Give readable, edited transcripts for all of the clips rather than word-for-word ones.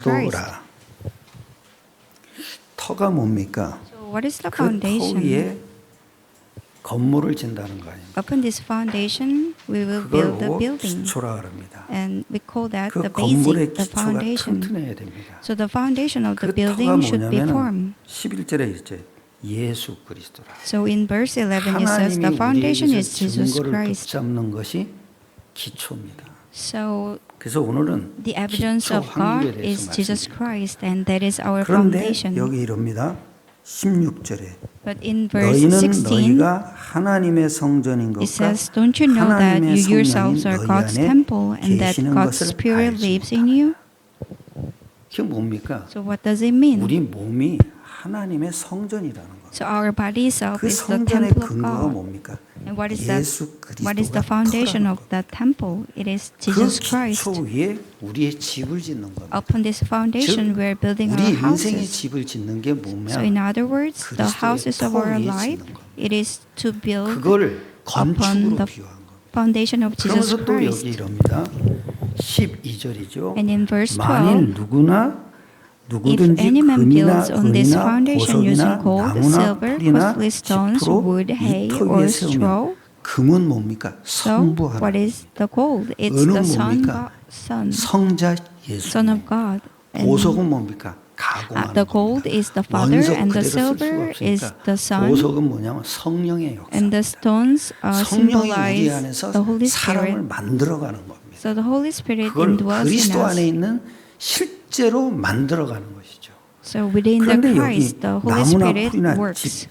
터라. 터가 뭡니까? So what is the 그 터 foundation? 위에 건물을 짓는다는 거 아닙니까? Upon this foundation, we will build the 그걸 보고 building, 기초라 그럽니다. and we call that 그 the 건물의 basic, the 기초가 foundation. 튼튼해야 됩니다. So the foundation of the 그 터가 building should be 뭐냐면 firm. 11절에 이제 예수 그리스도라. So in verse 11 it says the foundation 하나님이 is Jesus 증거를 Christ. 붙잡는 것이 기초입니다. So 그래서 오늘은 the evidence 기초 of God 확립에 is 대해서 Jesus 말씀드립니다. Christ, and that is our 그런데 foundation. 여기 이럽니다. 16절에 But in verse 너희는 16, 너희가 하나님의 성전인 it 것과 says, "Don't you know that 하나님의 you yourselves 성령이 are God's 너희 안에 temple, and that 계시는 God's 것을 Spirit 알지 lives in you?" 그게 뭡니까? So what does it mean? 우리 몸이 하나님의 성전이라는 거. So our body itself 그 is the 성전의 temple of 근거가 God. 뭡니까? And what is that? 예수 What is the 그리스도가 foundation 터라는 of 거. that temple? It is 그 Jesus 기초 Christ. 위에 우리의 집을 짓는 겁니다. Upon this foundation, we are building 우리 our 인생의 houses. 집을 짓는 게 뭐냐? So in other words, the 그리스도의 houses of 터 our 위에 life, 짓는 거. it is to build 그걸 건축으로 the 비유한 거. foundation of Jesus 그러면서 또 여기 Christ. 이럽니다. 12절이죠. And in verse 12, 만일 If 누구든지 any man 금이나 builds on this 은이나 foundation using 보석이나 gold, 나무나 silver, 풀이나 costly stones, wood, hay, 이터 or 위에 세우면 straw, 금은 뭡니까? so 성부하라. what is the gold? It's 은은 the 뭡니까? Son 예수. Son of God. And 보석은 뭡니까? 가공하는 the gold 겁니다. is the Father, 원석 and the 그대로 쓸 수가 silver is 없으니까 the Son, 보석은 뭐냐면 성령의 역사. and the stones 성령이 우리 symbolize 안에서 the Holy 사람을 Spirit. 만들어가는 겁니다. So the Holy Spirit 그걸 indwells in 그리스도 안에 us. 있는 실제로 만들어가는 것이죠. So within the 그런데 여기 Christ, the Holy 나무나 Spirit 풀이나 works. 집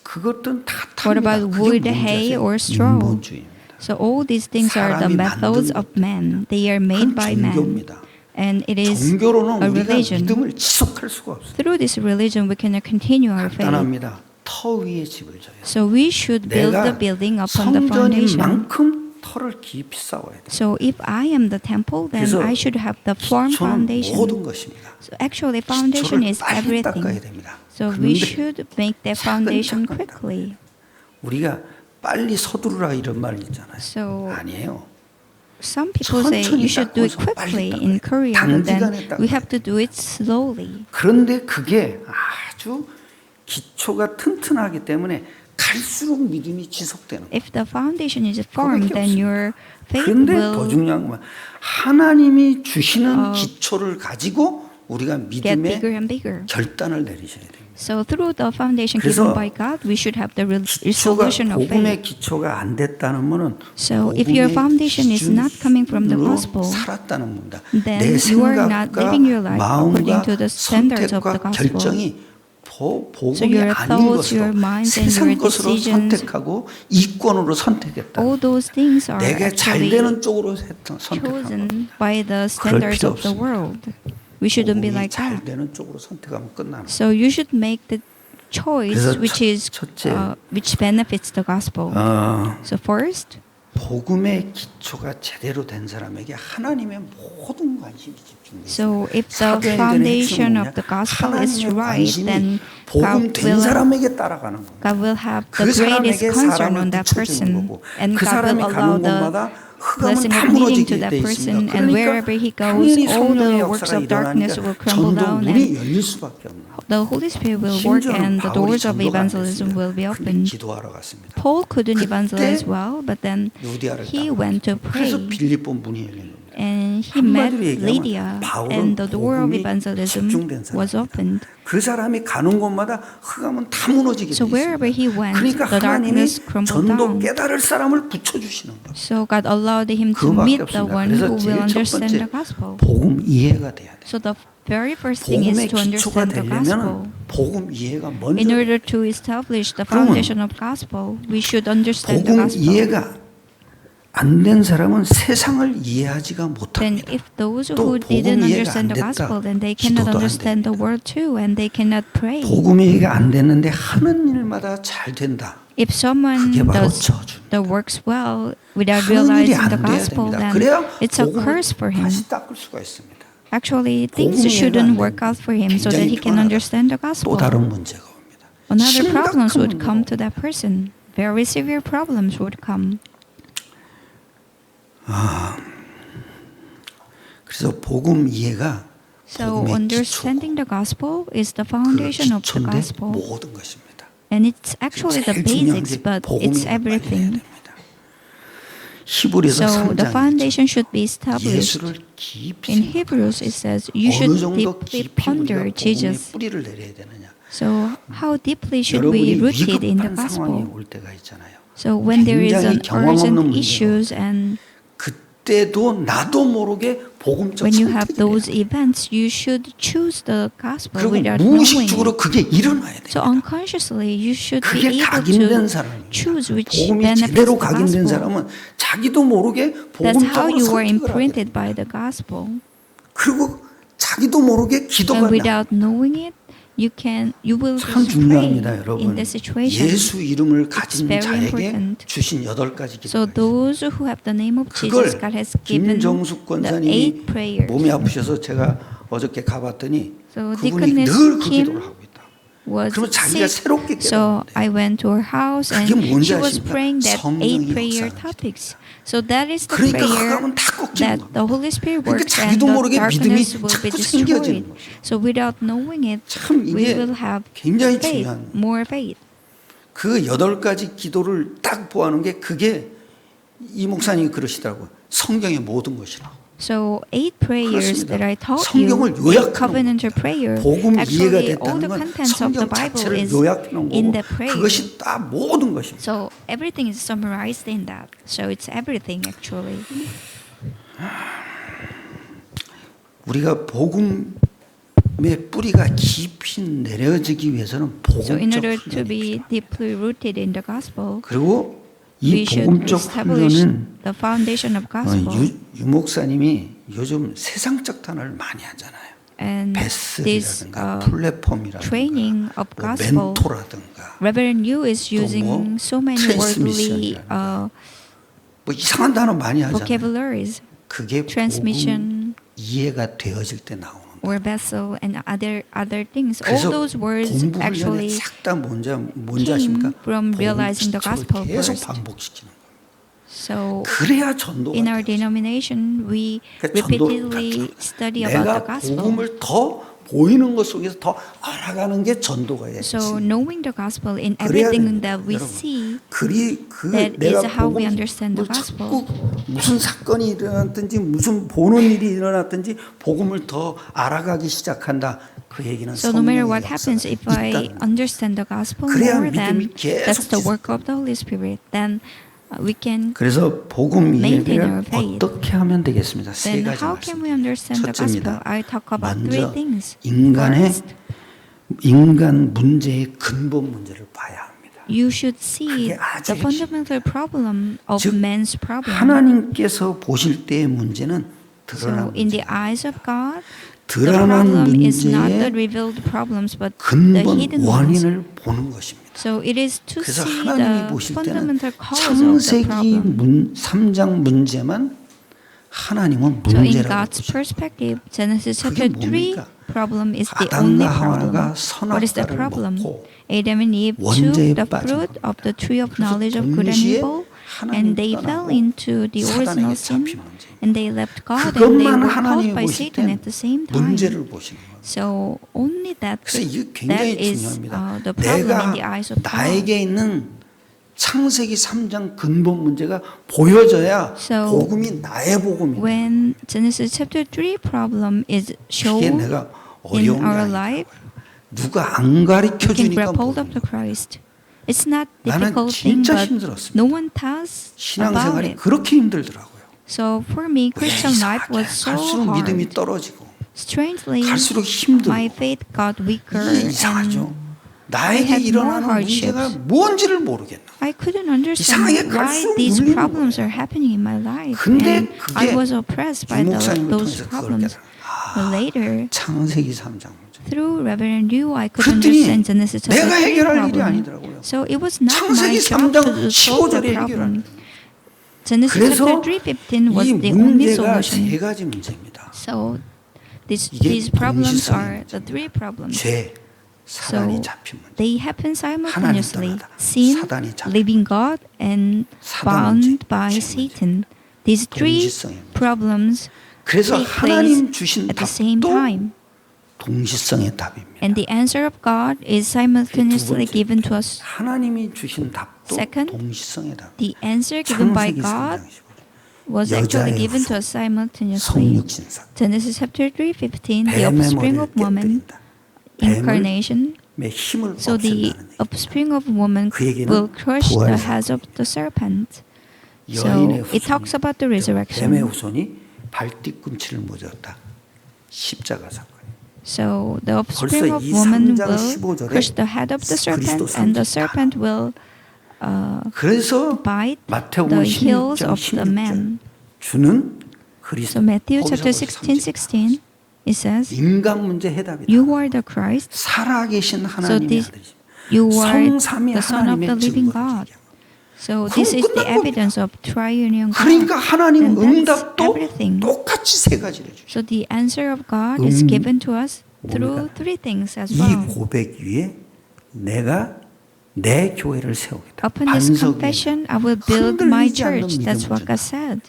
그것들은 다 What 탑니다. about 그게 wood, 뭔지 hay, 아세요? or straw? 인본주의입니다. So all these things are the 사람이 methods 만든 of man. They are made 그건 by man. 종교입니다. And it is 종교로는 a 우리가 religion. 믿음을 지속할 수가 없어요. Through this religion, we cannot continue our faith. 간단합니다. 터 위에 집을 져요. So we should build the 내가 building upon the 성전인 foundation. 만큼 터를 깊이 쌓아야 돼요. So if I am the temple, then 그래서 I should have the firm 기초는 foundation. 모든 것입니다. So actually, foundation 기초를 is 빨리 닦아야 everything. 됩니다. So we 그런데 should make that foundation 차근차근 quickly. 우리가 빨리 서두르라 이런 말 있잖아요. So 아니에요. some people say you should do it quickly in Korea, but then we have to do it slowly. 그런데 그게 아주 기초가 튼튼하기 때문에 갈수록 믿음이 지속되는 거예요. If the foundation is firm, 그거밖에 then your faith 그런데 더 will 중요한 건 하나님이 주시는 기초를 가지고 우리가 get 믿음의 bigger and bigger. 결단을 내리셔야 됩니다. So through the foundation 그래서 given by God, we should have the 기초가 resolution of 복음의 faith. 기초가 안 됐다는 것은 So if your foundation is not coming from the gospel, 살았다는 겁니다. then 내 you are not 생각과 living your life according 마음과 to the standards of the 선택과 gospel. 결정이 So 복음이 your 아닌 thoughts, 것으로 your minds, and 세상 your 것으로 decisions, 선택하고 이권으로 선택했다. all those things are 내게 잘 actually 되는 쪽으로 선택한 chosen 겁니다. by the standards 필요 of the 없습니다. world. We shouldn't be 복음이 like 잘 that. 되는 쪽으로 선택하면 끝나는 거예요. So you should make the choice 그래서 첫째, which benefits the gospel. So first, 복음의 기초가 제대로 된 사람에게 하나님의 모든 관심이 집중돼요. so if the foundation of the gospel is right, then 복음 된 사람에게 따라가는 겁니다. God will have 그 the greatest 사람에게 concern 사람을 on that 붙여주는 person, 거고 and 그 God 사람이 will 가는 allow the 곳마다 흑암은 blessing 다 of leading to 무너지게 that 돼 person, 있습니다. and wherever he goes, 당연히 all 성령의 the works 역사가 of darkness 일어나니까 will crumble 전도 down, 문이 and 열릴 수밖에 없는 거예요. the Holy Spirit will work, 심지어는 and the 바울이 doors of 전도가 안 evangelism will be 됐습니다. 근데 opened. 기도하러 갔습니다. Paul couldn't 그때 evangelize well, but then 루디아를 he 따라 went to 그래서 pray, 빌립보 문이 열린 겁니다. and he met 한마디로 얘기하면 Lydia, 바울은 and the door of 복음이 evangelism 집중된 was 사람입니다. opened. 그 사람이 가는 곳마다 흑암은 다 무너지게 돼 So wherever 있습니다. he went, 그러니까 the 하나님이 darkness crumbled 전도 down. 깨달을 사람을 붙여주시는 거예요. So God allowed him to 그거밖에 meet the 없습니다. one 그래서 who will 제일 첫 understand the 번째 gospel. 복음 이해가 돼야 돼요. So the very first thing is 복음의 to 기초가 understand the gospel. 되려면 복음 이해가 먼저 In order to establish the 그러면 foundation of gospel, we should understand the 복음 gospel. 이해가 안 된 사람은 세상을 이해하지가 Then 못합니다. if those 또 who didn't 복음 이해가 안 understand the 됐다. gospel, then they cannot 기도도 안 understand the word too, and they cannot pray. 복음 이해가 안 됐는데 하는 일마다 잘 된다. If someone 그게 바로 does 저주입니다. the works well without 하는 일이 realizing 안 the 돼야 gospel, 됩니다. then 그래야 it's a curse for 복음을 him. 다시 닦을 수가 있습니다. Actually, things 복음 이해가 안 shouldn't 되면 work out for him so that 굉장히 he can 불안하다. understand the 또 gospel. 다른 문제가 옵니다. Another problems 심각한 would come 문제가 to that person. Very severe problems would come. 그래서 복음 이해가 So 복음의 understanding the gospel is the foundation of the 기초인데 gospel. 모든 것입니다. And it's actually the 제일 중요한 basics, 게 but 복음이 it's 빨리 돼야 everything. 됩니다. 히브리서 So the 3장 foundation should be established. 예수를 깊이 In Hebrews it says you 어느 should 정도 deeply 깊이 ponder 우리가 복음의 Jesus. 뿌리를 내려야 되느냐. So how deeply should we 여러분이 rooted in the 위급한 상황이 gospel? 올 때가 있잖아요. So when there is an 굉장히 경험 없는 urgent 문제가 issues and 그때도 나도 모르게 복음적 when you have 선택을 those 해야 돼요. events, you should choose the gospel 그리고 without knowing 무의식적으로 it. 그게 일어나야 돼요. So unconsciously, you should be 그게 able 각인된 to 사람입니다. choose which 복음이 benefits 제대로 the 각인된 gospel. 사람은 자기도 모르게 That's how 복음적으로 you were 선택을 하게 돼요. imprinted by the gospel. 그리고 자기도 모르게 기도가 And 나. without knowing it, you will 참 pray 중요합니다, in 여러분. the situation. 예수 이름을 가진 very 자에게 important. 주신 8가지 So 기도가 있어요. those who have the name of 그걸 Jesus, God has given 김정숙 the 권사님이 8 prayers. 몸이 아프셔서 제가 어저께 가봤더니 So 그분이 Deaconess 늘 그 Kim 기도를 하고 있다. was 그러면 자기가 sick, 새롭게 so 깨달았는데 I went to her house and 그게 뭔지 she was 아십니까? praying that 8 성령이 prayer 역사하는 topics. So that is the 그러니까 prayer 그거는 다 꺾이는 that 겁니다. the Holy Spirit 그러니까 works and 자기도 the 모르게 믿음이 darkness will be 자꾸 생겨지는 destroyed. 것이에요. So without knowing it, 참 we 이게 will have 굉장히 faith, 중요한 more faith. 그 8가지 기도를 딱 보아하는 게 그게 이 목사님이 그러시더라고요. 성경의 모든 것이라고. So 8 prayers 그렇습니다. that I taught you, 성경을 8 요약하는 covenantal 겁니다. prayer, 복음 이해가 actually all 됐다는 the 건 contents of the 성경 Bible 자체를 is 요약해 놓은 in 거고 the prayer. 그것이 다 모든 것입니다. So everything is summarized in that. So it's everything actually. 우리가 복음의 뿌리가 깊이 내려지기 위해서는 So in 복음적 order to 훈련이 be 필요합니다. deeply rooted in the gospel, 그리고 we 이 should 복음적 establish 훈련은 the foundation of gospel. 유 목사님이 요즘 세상적 단어를 많이 하잖아요. And this 베슬이라든가 플랫폼이라든가 training of 뭐 gospel, 멘토라든가 Reverend Yu is 또 뭐 using so many worldly 트랜스미션이라든가 뭐 이상한 단어 많이 하잖아요. vocabularies, 그게 복음 transmission 이해가 되어질 때 나오는 거예요. or vessel, and other things. All 그래서 those words 공부 훈련이 actually 싹다 뭔지 came 아십니까? from 복음 realizing the 기초를 gospel 계속 first. 반복시키는 거예요. So 그래야 전도가 in our 돼요. denomination, we 그러니까 repeatedly study about the 내가 gospel. 복음을 더 보이는 것 속에서 더 알아가는 게 전도가 돼요. So knowing the gospel in 그래야 everything 됩니다, that we 여러분. see, 그 that 내가 is how we 복음을 understand the gospel. 자꾸 무슨 사건이 일어났든지 무슨 보는 일이 일어났든지 복음을 더 알아가기 시작한다. 그 얘기는 So no matter 성령의 what happens, if 역사가 I 있다는 거예요. understand the gospel 그래야 more, then 믿음이 계속 that's the work 지속돼요. of the Holy Spirit. Then we can. 그래서 복음 maintain 이해를 our faith. 어떻게 하면 되겠습니다. 세 Then 가지 how can we 말씀. understand the gospel? 첫째입니다. I talk about 먼저 3 things. 인간의 First, 인간 문제의 근본 문제를 봐야 합니다. you should see 그게 아주 the fundamental problem of 즉, man's problem. 하나님께서 보실 때의 문제는 드러난 So in the 문제. eyes of God, the 드러난 problem is not the 문제의 revealed problems, but the 근본 hidden ones. 원인을 보는 것입니다. So it is to 그래서 see 하나님이 the 보실 때는 fundamental cause of the 창세기 problem. 3장 문제만 하나님은 So in 문제라고 God's 보십니다. perspective, Genesis 그게 chapter 3 뭡니까? problem is the only 아담과 problem. 하와가 What is the 선악과를 problem? 먹고 Adam and Eve 원죄에 took the 빠진 fruit 겁니다. of the tree of 그래서 knowledge of good and 동시에 evil, 하나님 and they fell 떠나고 into the original 사단에게 sin, 잡힌 문제. and they left God, and they 그것만 were 하나님이 caught by 보실 Satan 땐 at the same time. 문제를 보시는 거예요. So only that 그래서 이게 that 굉장히 is 중요합니다. the problem in the 내가 eyes of God. 나에게 있는 창세기 3장 근본 문제가 보여져야 So 복음이 나의 복음이에요. When Genesis chapter 3 problem is 그게 shown 내가 in 어려운 게 our 아니라 life, 누가 안 가르쳐 we can 주니까 grab hold of 모르는 the 거예요. Christ. It's not 나는 difficult thing, 진짜 but 힘들었습니다. no one tells about 신앙생활이 it. 그렇게 힘들더라고요. So for me, 왜 Christian life 이상하게 was so 갈수록 믿음이 hard. 떨어지고 Strangely, 갈수록 힘들고 my faith got weaker, 이게 이상하죠. and 나에게 had 일어나는 more 문제가 hardships. 뭔지를 모르겠나. I couldn't 이상하게 understand why 갈수록 these 눌리는 problems 거예요. are happening in my life. 근데 And I 그게 was oppressed by 유목사님을 those 통해서 그걸 problems. 깨달아. But later, 창세기 3장 문제. through Reverend Yu, I could 그랬더니 understand Genesis chapter 내가 3 해결할 일이 problem. 아니더라고요. So it was not my 창세기 job 3장 to solve the 15절에 problem. 해결하는 Genesis 그래서 chapter 3:15 was 이 the only 문제가 solution. 세 가지 문제입니다. So 이게 these problems 동시성의 are the 3 problems. 죄, 사단이 So 잡힌 문제. they happen simultaneously. 떠나다. Sin, 사단이 잡힌 living God, and 사단 bound 문제, by 죄 문제. Satan. These 3 동시성의 문제. problems 그래서 take place 하나님 주신 at the same 답도 time. 동시성의 답입니다. And the answer of God is simultaneously given to us. 하나님이 주신 답도 Second, 동시성의 답. The answer given by 창세기 God 3장 15절. was actually 여자의 given to 후손, us simultaneously. 성육신사. Genesis chapter 3:15, the 뱀의 offspring 머리를 of woman, 깨뜨린다. incarnation. 뱀의 힘을 So the 없앤다는 얘기. offspring of woman 그에게는 will crush the 부활의 heads of the serpent. So 여인의 it talks about the 뱀의 resurrection. 후손이 발뒤꿈치를 묻었다. 십자가 사건. So the offspring 벌써 of 이 woman 3장 will 15절에 crush the head of the 그리스도 serpent, and the 상징이다. serpent will 그래서 bite 마태복음 the heels 16장 of the 16절 man. 주는 그리스도. So Matthew 거기서 chapter 벌써 16:16, it says, 인간 문제 해답이다. "You are the Christ." 살아계신 So 하나님의 this, 아들이십니다. you are 성삼위 the Son of the 하나님의 living 증거를 God. 얘기합니다. So this is the 끝난 evidence of triunion God. 그러니까 하나님 And that's 응답도 everything. 똑같이 세 가지를 해주죠. So the answer of God is given to us through three things as 이 well. 고백 위에 내가 내 교회를 세우겠다. Upon this 반석 위에 confession, I will build my 흔들리지 않는 church. That's 믿음을 what God 준다. said.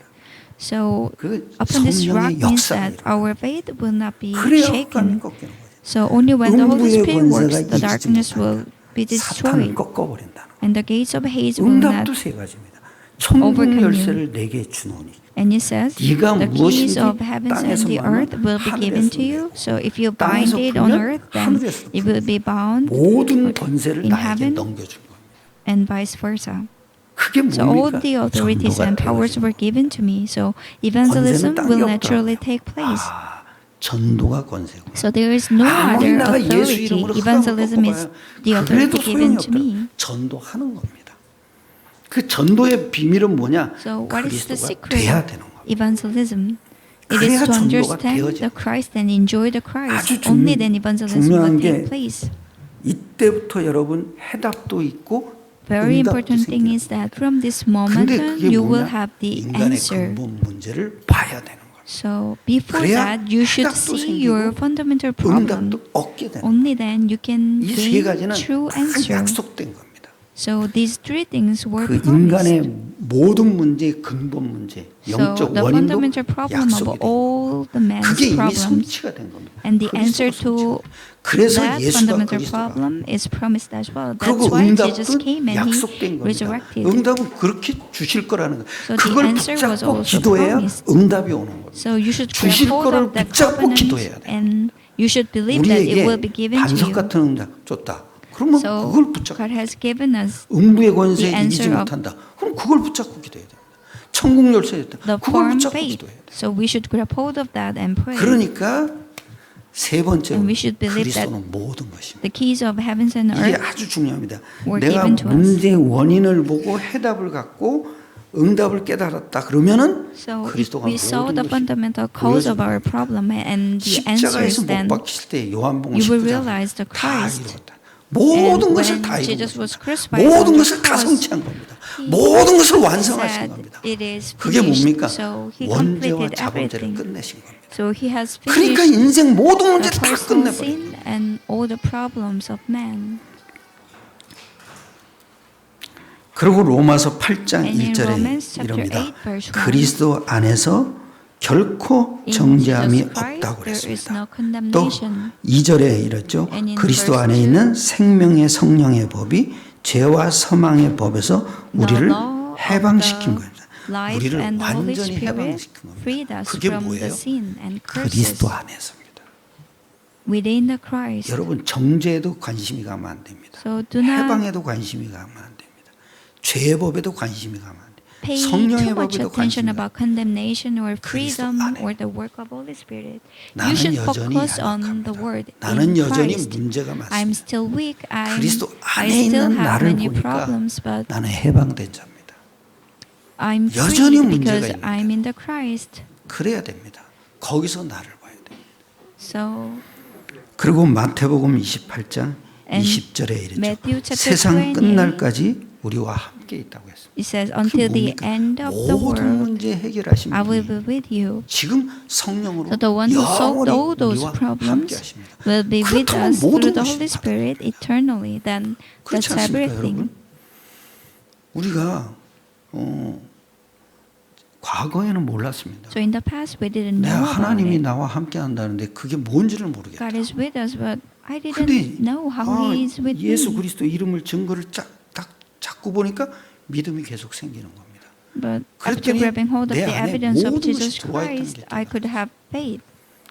So 그 upon this rock 성령의 means 역사가 that our faith will not be 그래야 shaken. 흑암이 꺾이는 거죠. So only when the Holy 음부의 Spirit works, 권세가 the 이기지 darkness 못한다. will be 사탄을 destroyed, 꺾어버린다는 거예요. and the gates of Hades will not. 응답도 세 가지입니다. 천국 overcome you. 열쇠를 내게 주노니 And it says, 네가 the keys 무엇인지 of heavens and 땅에서 the earth will be given to you. So if you bind 땅에서 it on 풀면 earth, then 하늘에서 it will be bound, 모든 권세를 in 나에게 heaven 넘겨준 겁니다. and vice versa. 그게 So all 뭡니까? the authorities 전도가 and powers 되어지는 were given to me. So evangelism 권세는 will 땅에 naturally 없더라고요. take place. 전도가 권세고. So there is no 아무리 other 내가 예수 authority. 이름으로 Evangelism is the authority 그래도 given 소용이 to me. 없더라. 전도하는 겁니다. 그 전도의 비밀은 뭐냐? So what is the 그리스도가 secret 돼야 of 되는 겁니다. evangelism? It 그래야 is to 전도가 understand 되어져. the Christ and enjoy the 아주 Christ. Only then evangelism 중요한 will take 게 place. 이때부터 여러분 해답도 있고 Very 응답도 important thing 생기는 is that from this moment 근데 on, 그게 you will 뭐냐? have the 인간의 answer. 근본 문제를 봐야 되는 거예요. So before 그래야 that, you should 해답도 see 생기고 your fundamental problem. 응답도 얻게 되는 거예요. Only then you can 이 세 gain 가지는 true 다 answer. 약속된 겁니다. So these three things were 그 promised. 인간의 모든 문제의 근본 문제, So 영적 the 원인도 fundamental problem of 약속이 된 거예요. all the man's 그게 이미 problems 성취가 된 겁니다. and the answer 그리스도가 to 성취가. 그래서 that 예수가 fundamental 그리스도가 problem is promised as well. That's 그리고 why Jesus 응답도 came and he 약속된 겁니다. resurrected. 응답은 그렇게 주실 거라는 거예요. So the 그걸 answer was 붙잡고 also 기도해야 promised. 응답이 오는 거예요. So you should 주실 grab hold 거를 of that 붙잡고 covenant 기도해야 돼요. and you should believe that it will be 우리에게 given to 반석 you. 같은 응답 줬다. 그러면 So 그걸 붙잡고 God has given us 음부의 권세에 the 이기지 answer of 못한다. 그럼 그걸 붙잡고 기도해야 됩니다. 천국 열쇠였다. the 그걸 firm 붙잡고 faith. 기도해야 돼요. So we should grab hold of that and pray. 그러니까 세 번째로 And we should believe that 그리스도는 모든 것입니다. the keys of heavens and 이게 earth 아주 중요합니다. were 내가 given to us. 문제의 원인을 보고 해답을 갖고 응답을 깨달았다. 그러면은 So if 그리스도가 we saw 모든 the 것이 fundamental cause of 보여집니다. our problem and the answers, 십자가에서 못 then 박히실 때 요한복음 you will 19장 realize the 다 Christ. 이루었다. 모든 And 것을 when 다 이룬 Jesus was 것입니다. crucified 모든 on the 것을 다 cross, 성취한 겁니다. He 모든 것을 완성하신 said 겁니다. it is 그게 finished. 뭡니까? So he 원죄와 completed 자범죄를 everything. 끝내신 겁니다. So he has 그러니까 finished 인생 모든 문제 the 다 personal 끝내버린 sin and all the problems of man. 그리고 로마서 8장 And in 1절에 Romans chapter 이럽니다. 8 verse 1, 그리스도 안에서 결코 In 정죄함이 Jesus Christ, 없다고 there is 그랬습니다. no 또 condemnation. 2절에 이랬죠. And in 그리스도 verse 안에 2, 있는 생명의 성령의 법이 죄와 사망의 법에서 우리를 The law of 해방시킨 the 겁니다. life 우리를 and the Holy 완전히 Spirit 해방시킨 겁니다. freed us 그게 from the 뭐예요? sin and curses 그리스도 안에서입니다. within the Christ. 여러분 정죄에도 관심이 가면 안 됩니다. So do not 해방에도 관심이 가면 안 됩니다. 죄의 법에도 관심이 가면 안 됩니다. pay too 성령의 much 법에도 attention 관심이 about condemnation or 그리스도 freedom 안에. or the work of Holy Spirit. 나는 You should 여전히 focus on the 연약합니다. word 나는 in 여전히 Christ. 문제가 I'm 많습니다. still weak. I 그리스도 안에 still 있는 have 나를 many 보니까 problems, but 나는 해방된 자입니다. I'm 여전히 free 문제가 because 있는 I'm in the Christ. 그래야 됩니다. 거기서 나를 봐야 됩니다. So 그리고 마태복음 28장 And 20절에 이랬죠. Matthew chapter 세상 28, 끝날까지 우리와 함께 있다고 했습니다. it says, until the 뭡니까? end of the 모든 world, 문제 해결하신 I will 분이 be with you. 지금 성령으로 So the one who solved 영원히 all those 우리와 함께 problems 하십니다. will be with 그렇다면 us 모든 through the 것이 Holy 다 Spirit eternally. Then 그렇지 that's 않습니까, everything. 여러분? 우리가 과거에는 몰랐습니다. So in the past we didn't 내가 know about 하나님이 it. 나와 함께 한다는데 그게 뭔지를 모르겠다. God is with us, but I 근데 didn't know how He is with 예수 me. 그리스도 이름을 증거를 딱 잡고 보니까 믿음이 계속 생기는 겁니다. But after 그랬더니 grabbing hold of 내 the 안에 evidence of 모든 Jesus 것이 들어와 있다는 Christ, 게 I could have faith.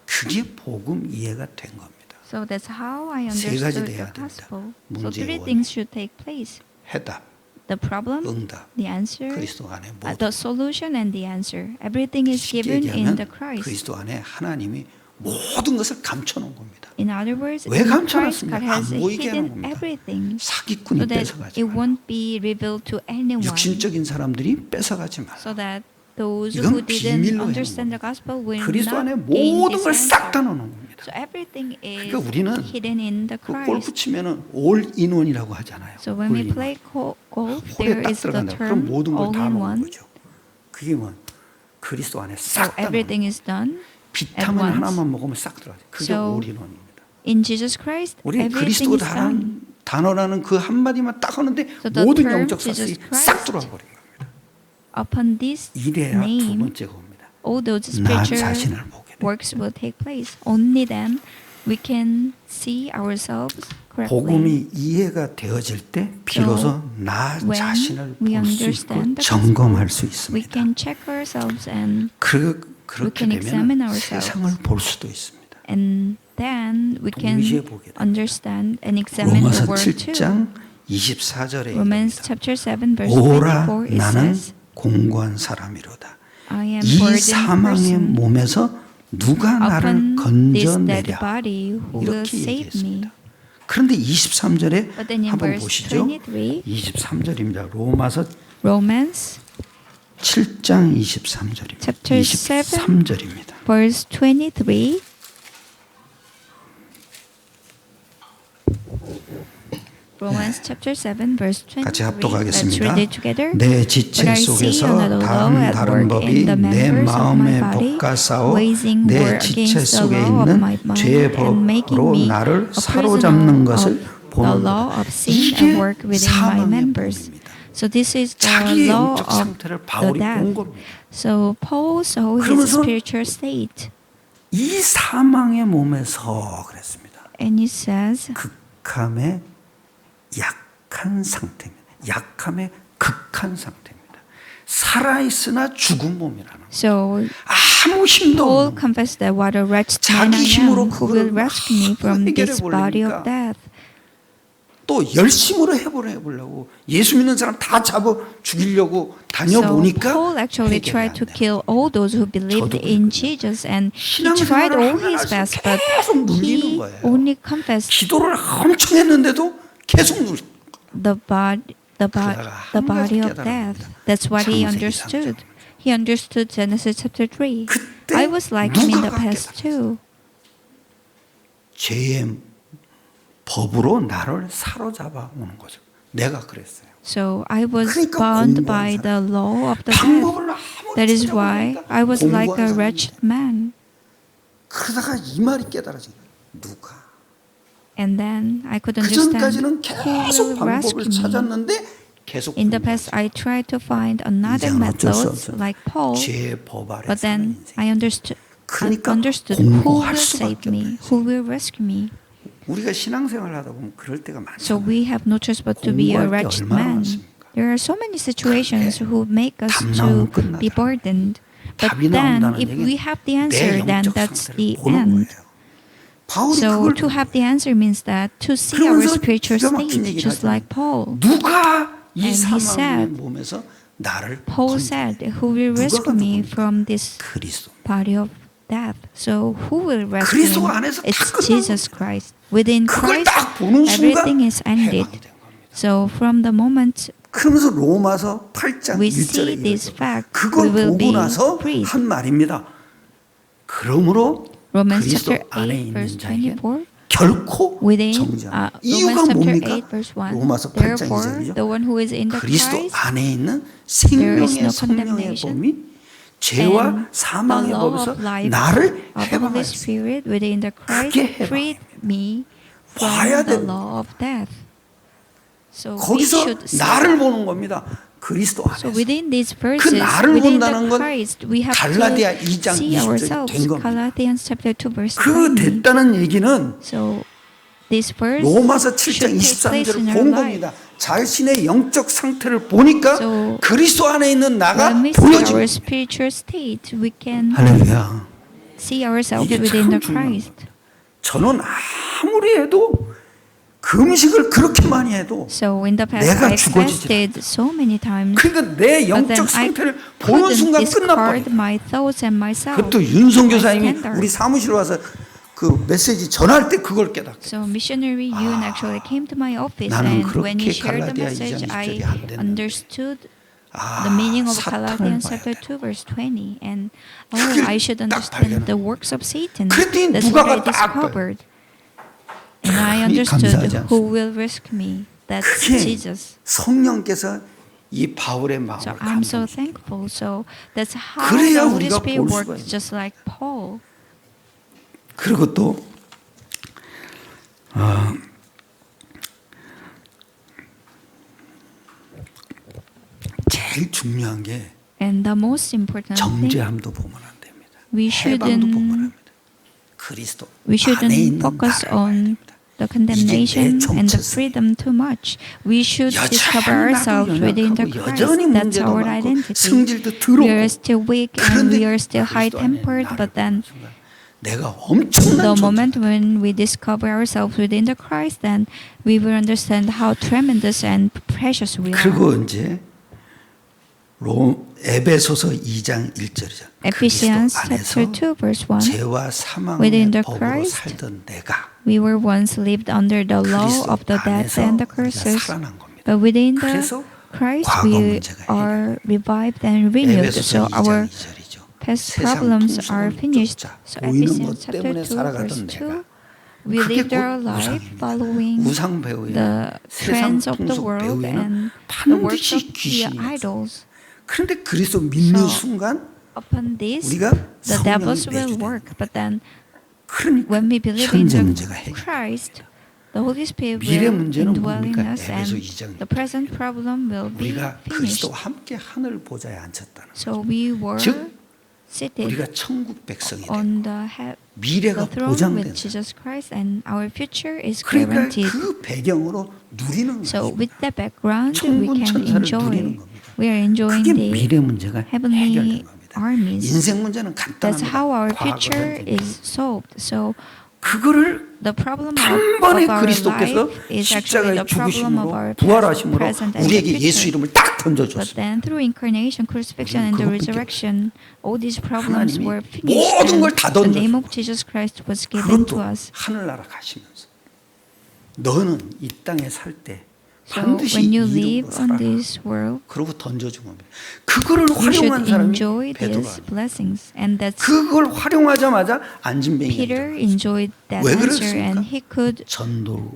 그게 복음 이해가 된 겁니다. So that's how I 세 가지 understood 돼야 the 됩니다. gospel. So 문제의 three 원인. things should take place: 해답, the problem, 응답, the answer, 그리스도 안에 모든. the solution, and the answer. Everything is 쉽게 given in 얘기하면 the Christ. 그리스도 안에 하나님이 모든 것을 감춰놓은 겁니다. In other words, 왜 in Christ, 감춰놨습니까? God has 안 보이게 하는 hidden 겁니다. everything 사기꾼이 so that 뺏어가지 it 말라. won't be revealed to anyone. 육신적인 사람들이 뺏어가지 말라. So that those 이건 who didn't 비밀로 understand 해놓은 the gospel will 그리스도 안에 not gain 모든 this 걸 싹 다 answer. 넣어놓은 겁니다. So everything is 그러니까 우리는 hidden in the 그 골프 Christ. 치면은 올인원이라고 하잖아요. So when we 올인원. play golf, 홀에 there 딱 is the 들어간다. 그럼 term 모든 걸 다 all in 먹는 one. 거죠. 그게 뭐 그리스도 안에 So 싹 다 넣는 everything is done 비타민 at once. 하나만 먹으면 싹 들어가죠. 그게 So 올인원입니다. in Jesus Christ. 우리 Everything is done. 그리스도라는 단어라는 그 한마디만 딱 하는데 So the 모든 term 영적 Jesus 사실이 Christ 싹 들어와 버린 겁니다. Upon this 이래야 두 name, 번째 겁니다. all those 나 spiritual 자신을 보게 돼. works will take place. Only then we can see ourselves correctly. 복음이 이해가 되어질 때 비로소 나 when 자신을 we 볼 수 understand 있고 the 점검할 수 we 있습니다. can check ourselves and 그렇게 can examine 되면 ourselves. 세상을 볼 수도 있습니다. then we can 동시에 보게 됩니다. understand and examine 로마서 the word too. 7장 24절에 Romans chapter 7 verse 오라 24 it 나는 says, 공고한 사람이로다. I am 이 burdened 사망의 person. 몸에서 누가 나를 Upon this dead 건져내랴 body who will 이렇게 save me. 얘기했습니다. 그런데 23절에 But then in 한번 verse 보시죠. 23, 23절입니다. 로마서 Romans 7장 23절입니다. Chapter 7. 23절입니다. verse 23, Romans chapter 7 verse 23. 같이 Let's 합독하겠습니다. read it together. 내 But 지체 I see 속에서 another law at 다른 work 법이 in the 내 members of my 마음의 body, 법과 싸워 waging 내 war 지체 against the 속에 law of my 있는 mind 죄의 and making 법으로 me 나를 a 사로잡는 prisoner 것을 of the 보는 law 거다. of sin 이게 and work within my 사망의 members. 법입니다. So this is the 자기의 law 영적 of 상태를 the 바울이 본 death. 겁니다. So Paul saw his 그러면서 spiritual state, 이 사망의 몸에서 그랬습니다. and he says, 극함의 약한 상태입니다. 약함의 극한 상태입니다. 살아있으나 죽은 몸이라는 so 아무 힘도 Paul 없는 confessed that what a wretched man I 자기 am, 힘으로 who will 그걸 rescue me from 해결해 this body 보려니까 of death. 또 열심으로 해보려고 예수 믿는 사람 다 잡아 죽이려고 So 다녀보니까 Paul actually 해결이 tried 안 to 돼요. kill all those who believed 저도 in 그랬거든요. Jesus, and he 신앙생활을 tried all 하면 his best, but 계속 눌리는 he 거예요. only confessed 기도를 엄청 했는데도 계속 눌. the body, 그러다가 한 가지 body of 깨달은 death. 겁니다. That's what he 창세기 understood. 3장. He understood Genesis chapter 3. 그때 I was like him in the 누가 past too. 죄의 법으로 나를 사로잡아 오는 거죠. 내가 그랬어요. So I was 그러니까 bound 공부한 by 사람. the law of the death. 방법을 아무리 That is why 찾아보니까 I was like 공부한 a 사람이 wretched man. 그러다가 이 말이 깨달아진 거예요. 누가? And then I could 그 understand 전까지는 who 계속 will 방법을 rescue me. 찾았는데 계속 In the 공부하죠. past, I tried to find another 이제는 어쩔 수 methods 없어요. like Paul, 죄의 법 아래 but 사는 then 인생. I understood 그러니까 who 공부할 will save 수밖에 me, 없어요. who will rescue me. 우리가 신앙생활을 하다 보면 그럴 때가 So 많잖아요. we have no choice but to be a 공부할 게 wretched 얼마나 man. 많습니까? There are so many situations who make us 답 to 나오면 끝나더라. be burdened. But 답이 then, 나온다는 if 얘기는 we have the 내 answer, then 영적 that's 상태를 the 보는 end. 거예요. 바울이 So 그걸 to have the answer means that to see our 그러면서 spiritual 기가 막힌 state, 얘기를 just 하잖아요. like Paul. 누가 이 And he 사망의 said, 몸에서 나를 Paul 건져? said, "Who will 누가 rescue me 누굽니까? from this 그리스도. body of death?" So who will rescue 그리스도 me? 안에서 다 It's 끝난 Jesus Christ. Within 그걸 Christ, 딱 보는 순간 everything is ended. 해방이 된 겁니다. So from the moment 그러면서 로마서 8장 we 1절에 see this 이르죠. fact, 그걸 we will 보고 be 나서 freed. 한 말입니다. 그러므로 Romans 그리스도 chapter 안에 8 있는 verse 자에게 24. 결코 Within 정죄함. Romans 이유가 chapter 뭡니까? 8 verse 1. 로마서 8장 Therefore, 2절이죠. the one who is in the 그리스도 Christ, 안에 있는 there is 생명의 no 성령의 condemnation. 법이 죄와 and the 사망의 law 법에서 of life 나를 of the Holy 해방하였습니다. Spirit within the Christ 그게 freed me 봐야 from the 됩니다. law of death. So we 거기서 should see 나를 보는 겁니다. 그리스도 So 안에서 within these 그 verses, 나를 within 본다는 the 건 Christ, we have 갈라디아 to 2장 see 20절이 ourselves. 된 겁니다. Galatians chapter 2 verse 그 20. 됐다는 얘기는 So this verse 로마서 should 7장 take place 23절을 in our 본 life. 겁니다. 자신의 영적 상태를 보니까 So 그리스도 안에 있는 나가 When we see 보여지는 our 겁니다. spiritual state, we can 할렐루야. see ourselves 이게 within 참 the 중요한 Christ. 겁니다. 저는 아무리 해도 금식을 그렇게 많이 해도 So in the past, 내가 I 죽어지질 fasted so many times, 그러니까 내 but then 영적 I 상태를 보는 couldn't 순간 discard 끝나버려요. my thoughts and myself. 그것도 윤성 my 교사님이 standard. 우리 사무실 와서 그 메시지 전할 때 그걸 깨닫게. So missionary Yoon actually came to my office, 나는 and when he 그렇게 shared the 갈라디아 message, 2장 I 20절이 안 됐는데. understood the meaning of 사탄을 Galatians 봐야 chapter 돼. 2 verse 20, and 그게 I should 딱 understand 발견한 the works of Satan. 그랬더니 That's what 누가가 I 딱 discovered. And I 감사하지 understood 않습니까? who will risk me. That's 그게 Jesus. 성령께서 이 바울의 마음을 So I'm so 감동시켜요. thankful. So that's how 그래야 the Holy 우리가 Spirit 볼 수가 worked, 있는 just like Paul. 그리고 또 제일 중요한 게 And the most important thing, 정죄함도 보면 안 됩니다. we 해방도 보면 안 shouldn't 됩니다. 그리스도 we 안에 shouldn't 있는 focus 나를 봐야 on 됩니다. the condemnation 이게 내 and the 정체성. freedom too much. We should discover 여전히 ourselves 나도 within the 연약하고 Christ. 여전히 That's 문제도 our 많고 identity. 성질도 We are 더럽고 still weak and 그런데 we are still 그리스도 안에 high-tempered, 나를 but then 보는 순간 내가 엄청난 the 존재. moment when we discover ourselves within the Christ, then we will understand how tremendous and precious we are. 그리고 이제 에베소서 2장 1절이죠. Ephesians 그리스도 chapter 안에서 2 verse 1. 죄와 사망의 Within the 법으로 Christ, 살던 내가 We were once lived under the law 그리스도 of the death 안에서 and the 우리가 curses, 살아난 겁니다. but within the 그래서 Christ 과거 we 문제가 are revived and renewed. 에베소서 So 2장 our 2절이죠. past 세상 problems 풍속을 are finished. 쫓아 So 보이는 Ephesians 것 chapter 때문에 2 살아가던 verse 내가 2, we 그게 lived our 곧 life 우상입니다. following 우상 배우의 the 세상 trends of the 풍속 world 배우에는 and the works 반드시 of the 귀신이 idols. 그런데 그리스도 믿는 So, 순간 Upon this, 우리가 the devils 성령이 will 내주되는 work. But then, 그러니까 when we believe in 현재 the 문제가 해결. Christ, the Holy Spirit 미래 will 문제는 indwell in 뭡니까? us, 에베소 and 2장. the present problem will be 우리가 finished. 그리스도와 함께 하늘 보좌에 앉혔다는 So we were 즉, seated 우리가 천국 백성이 되고 on the 미래가 throne 보장된다. with Jesus Christ, and our future is 그러니까 guaranteed. 그 배경으로 누리는 So 거죠. with that background, we 천군 can 천사를 enjoy. 누리는 겁니다. We are enjoying 그게 the 미래 문제가 heavenly 해결된 겁니다. armies. 인생 문제는 That's 간단합니다. how our 과거 future 현재 is solved. So 그거를 the problem 단번에 of our 그리스도께서 life is actually 십자가의 the problem of 죽으심으로 our 부활하심으로 present and the 우리에게 예수 future. 이름을 딱 But 던져줬어요. then through incarnation, crucifixion, and the 그것밖에 resurrection, all these problems 하나님이 were finished, 모든 and 걸다 the name 던져줬어요. of Jesus Christ was given to 그것도 us. 하늘나라 가시면서 너는 이 땅에 살 때 So 반드시 when you 이 live 이름으로 on 살아라. this world, 그러고 던져준 겁니다. 그거를 you 활용한 should 사람이 enjoy 베드로가 these 아니에요. blessings, and that's 그걸 활용하자마자 안진뱅이가 Peter enjoyed that 왜 answer, 그랬습니까? and he could 전도로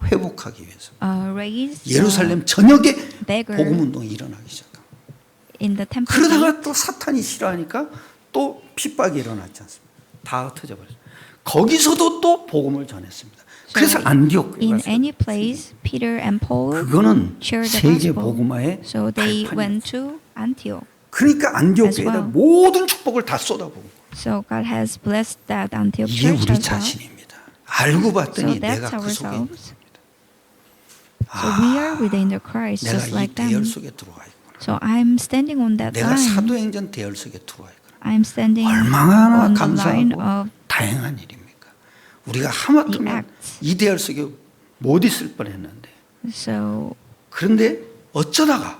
회복하기 위해서 raise 예루살렘 전역에 beggar 복음 운동이 일어나기 시작합니다. in the temple. 그러다가 또 사탄이 싫어하니까 또 핍박이 일어났지 않습니까? 다 흩어져 버렸어요. 거기서도 또 복음을 전했습니다. 그래서 안디옥 교회가 In any place, Peter and Paul 그거는 shared the 세계 gospel. 복음화의 So they 발판이었어요. went to Antioch. 그러니까 안디옥 as 교회에다 well. 모든 축복을 다 쏟아부은 So God has blessed that Antioch 이게 church 우리 as well. 자신입니다. 알고 봤더니 So that's 내가 그 속에 있는 ourselves. 겁니다. So we are within the Christ, 내가 just 이 like 대열 them. 속에 들어와 있구나. So I'm standing on that 내가 line. 사도행전 대열 속에 들어와 있구나. I'm standing 얼마나 on the line 감사하고 of 다양한 일입니까? 우리가 the 하마터면 acts. 이 대열 속에 못 있을 뻔했는데 So 그런데 어쩌다가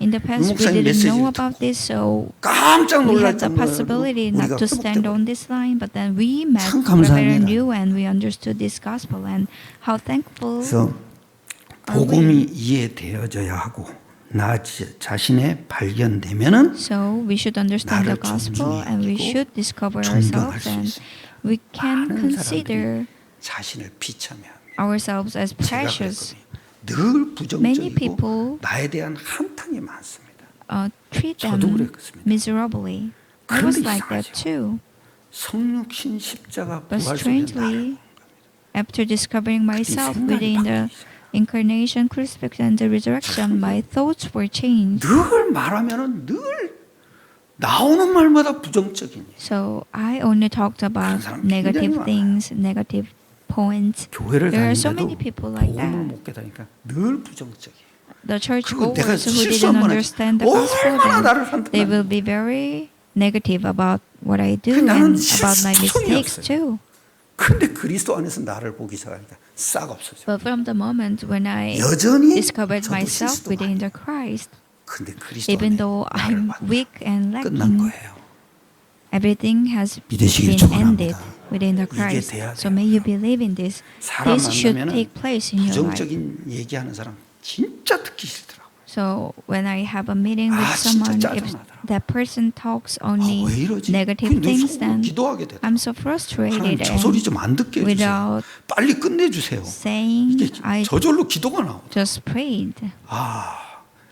in the past we 목사님 didn't know 메시지를 about this, so 깜짝 we 놀랄 had the 정도로 possibility 우리가 not to stand 회복되고 on this line, but then we met 참 감사합니다. Reverend Liu and we understood this gospel, and how thankful. 그래서 복음이 이해되어져야 하고 나 자신의 발견되면은 So we should understand the 나를 gospel, 존중해야 and we 되고 should discover 존경할 ourselves, 수 and 있습니다. we can 많은 consider 자신을 비참해합니다. ourselves as 제가 precious. 그랬거든요. 늘 Many 부정적이고 people 나에 대한 한탄이 많습니다. treat 저도 them 그랬습니다. miserably. I was 그런데 like that 이상하죠. too. 성육신 십자가 But 부활 속에 나를 strangely, after discovering myself 생각이 within the 바뀌기 시작해요. incarnation, crucifixion, and the resurrection, my thoughts were changed. 늘 말하면은 늘 나오는 말마다 부정적인 일. So I only talked about 사람 negative 굉장히 things, negative points. 교회를 There are so 다니는데도 many people like 복음을 that. 못 깨닫으니까 늘 부정적이에요. The church 그리고 내가 goers who 실수 didn't 한번 understand the 하지. gospel, 얼마나 나를 then they will 판단하는지. be very negative about what I do 나는 and about my 실수성이 mistakes 없어요. too. 근데 그리스도 안에서 나를 보기 시작하니까 싹 없어져. But from the moment when I 여전히 discovered 저도 myself 실수도 within 많이 the Christ, 근데 그리스도 even 안에 though 나를 I'm 만나 weak and 끝난 lacking, 거예요. everything has 믿으시길 been ended 축원합니다. within the 이게 Christ. 돼야 So 돼요. may you believe in this. 사람 This should 만나면은 take place in your life. 부정적인 얘기하는 사람 진짜 듣기 싫더라고요. So when I have a meeting with 아, 진짜 someone, if 짜증나더라. that person talks only 왜 이러지? negative 내 things, 속으로 then 기도하게 되더라고요. I'm so 하나님 frustrated 저 소리 and 좀 안 듣게 해주세요. without 빨리 끝내주세요. saying, 이게 I 저절로 기도가 나오죠. just prayed.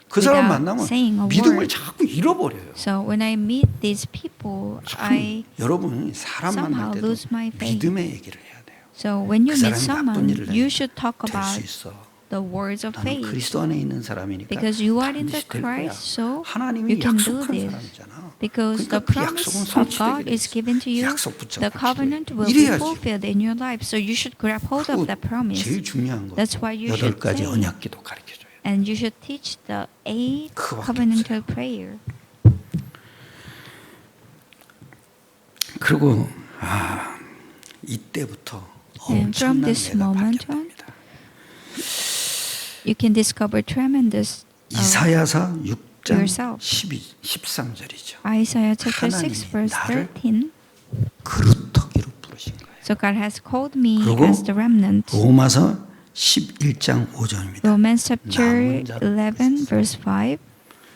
그 사람 without 만나면 saying a 믿음을 word. 자꾸 잃어버려요. So when I meet these people, I 여러분이 사람 somehow 만날 때도 lose my faith. 믿음의 얘기를 해야 돼요. So when you 그 meet 사람이 나쁜 someone, 일을 you should talk 될 수 about 있어. the words of 나는 faith. 그리스도 안에 있는 사람이니까 Because you are in the 반드시 될 거야. Christ, so 하나님이 you can do 약속한 this. 사람이잖아. Because 그러니까 the 그 promise 약속은 of God 성취되게 is given to you, 약속 붙잡고 the covenant will 기도해. be 이래야지. fulfilled in your life. So you should grab hold of that promise. 제일 중요한 거 That's why you should 8가지 say. 언약기도 가르쳐줘요. And you should teach the 8 그거밖에 covenantal prayer. 그리고 이때부터 And from 엄청난 this 내가 moment on, 바뀌었답니다. you can discover tremendous 이사야서 6장 yourself. 13절이죠. Isaiah chapter 6 하나님이 verse 나를 13. 그루터기로 부르신 거예요. So God has called me 그리고 as the remnant. 로마서 11장 5절입니다. Romans chapter 남은 자로 11 verse 5.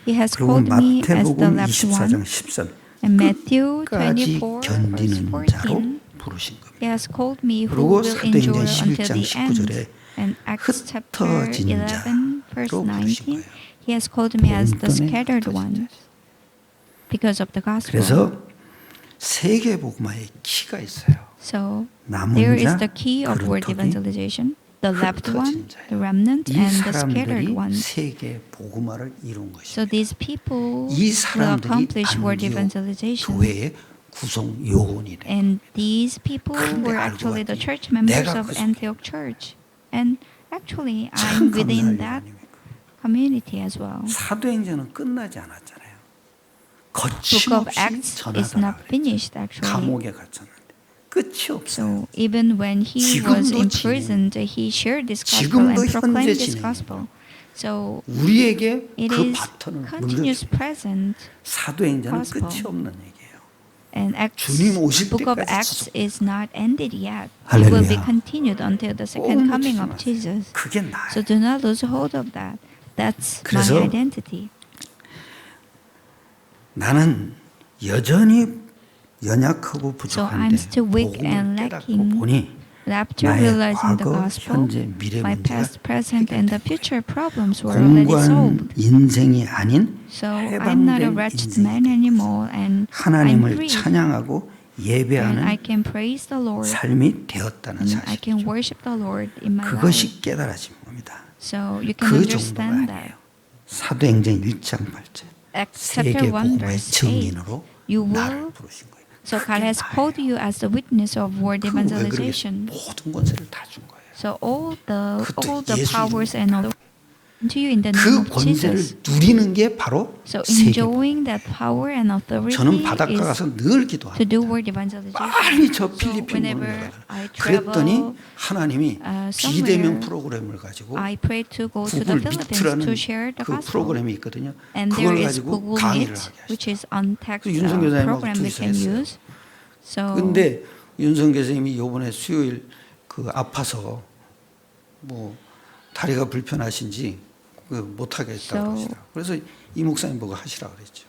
He has 그리고 called me as the 마태복음 left 24장 one. 13 And Matthew 끝까지 24 verse 견디는 자로 14. 부르신 겁니다. He has called me who 그리고 will 사도행전 endure until 11장 the 19절에 end. And Acts chapter 흩어진 11 verse 자로 부르신 19. 거예요. He has called me as the 복음편에 scattered 흩어진 one 자. because of the gospel. 그래서 세계 복음화의 키가 있어요. So 남은 there is 자, the key of word 그루터기, evangelization, the left one, 흩어진 자예요. the remnant, 이 and the scattered 사람들이 one. 세계 복음화를 이룬 So 것입니다. these people 이 will 사람들이 accomplish word 안디옥 evangelization. 교회의 구성 요원이 돼. And these people 그런데 were 알고 actually the 봤더니 church members 내가 of 그 속에 Antioch Church. And actually, 참 I'm within 감사할 일 that 아닙니까? community as well. 사도행전은 끝나지 않았잖아요. Book of 거침없이 Acts is 전하더라 not 그랬죠. finished actually. 감옥에 갇혔는데 끝이 없어요. So even when he was 지금도 imprisoned, he shared this gospel 지금도 and proclaimed 현재 this 진행이에요. gospel. So 우리에게 it 그 is 바톤을 continuous 물려줘요. present. 사도행전은 gospel. 끝이 없는 얘기예요. And Acts, 주님 오실 book of 때까지 Acts 계속. is not ended yet. It will be 할렐루야. continued until the 꼭 second coming 놓치지 of 마세요. Jesus. 그게 나예요. So do not lose hold of that. That's my 그래서 identity. 나는 여전히 연약하고 So 부족한데 I'm still weak 복음을 and 깨닫고 lacking. 보니 After 나의 realizing the 과거, gospel, 현재, 미래 my 문제가 past, present, and the 해결된 future problems were already 공고한 solved. 인생이 아닌 So I'm not a 해방된 wretched 인생이 man anymore, and I'm 하나님을 free. 찬양하고 And I 예배하는 can praise the Lord, 삶이 되었다는 and I can 사실이죠. worship the Lord in my life. 그것이 깨달아진 겁니다. So you can 그 understand 정도가 아니에요. that. 사도행전 1장 8절 Acts 세계 chapter 1 복음의 verse 8. 증인으로 You 나를 will. 부르신 거예요. So God 그게 has called 나예요. you as the witness of word 그거 왜 그러겠어요? evangelization. 모든 권세를 다 준 거예요. So all the 그것도 예수 powers 이름으로 and all to you in the name 그 of 권세를 Jesus. 누리는 게 바로 So 세계 enjoying that power and authority 저는 바닷가 is 가서 늘 to 기도합니다. do word evangelization. 빨리 저 So 필리핀 whenever 보내달라. I 그랬더니 travel, 하나님이 somewhere, 비대면 프로그램을 가지고 I pray to go to the 구글 Philippines 미트라는 to share the 그 gospel. 프로그램이 있거든요. And there 그걸 is 가지고 Google 강의를 Meet, 하게 which 하시죠. is untaxed 그 윤성 교사님하고 program we 둘이서 can 했어요. use. So 근데 윤성 교수님이 요번에 수요일 그 아파서 뭐 다리가 불편하신지 그 못하게 했다고 So- 그러시더라고요. 그래서 이 목사님 보고 하시라고 그랬죠.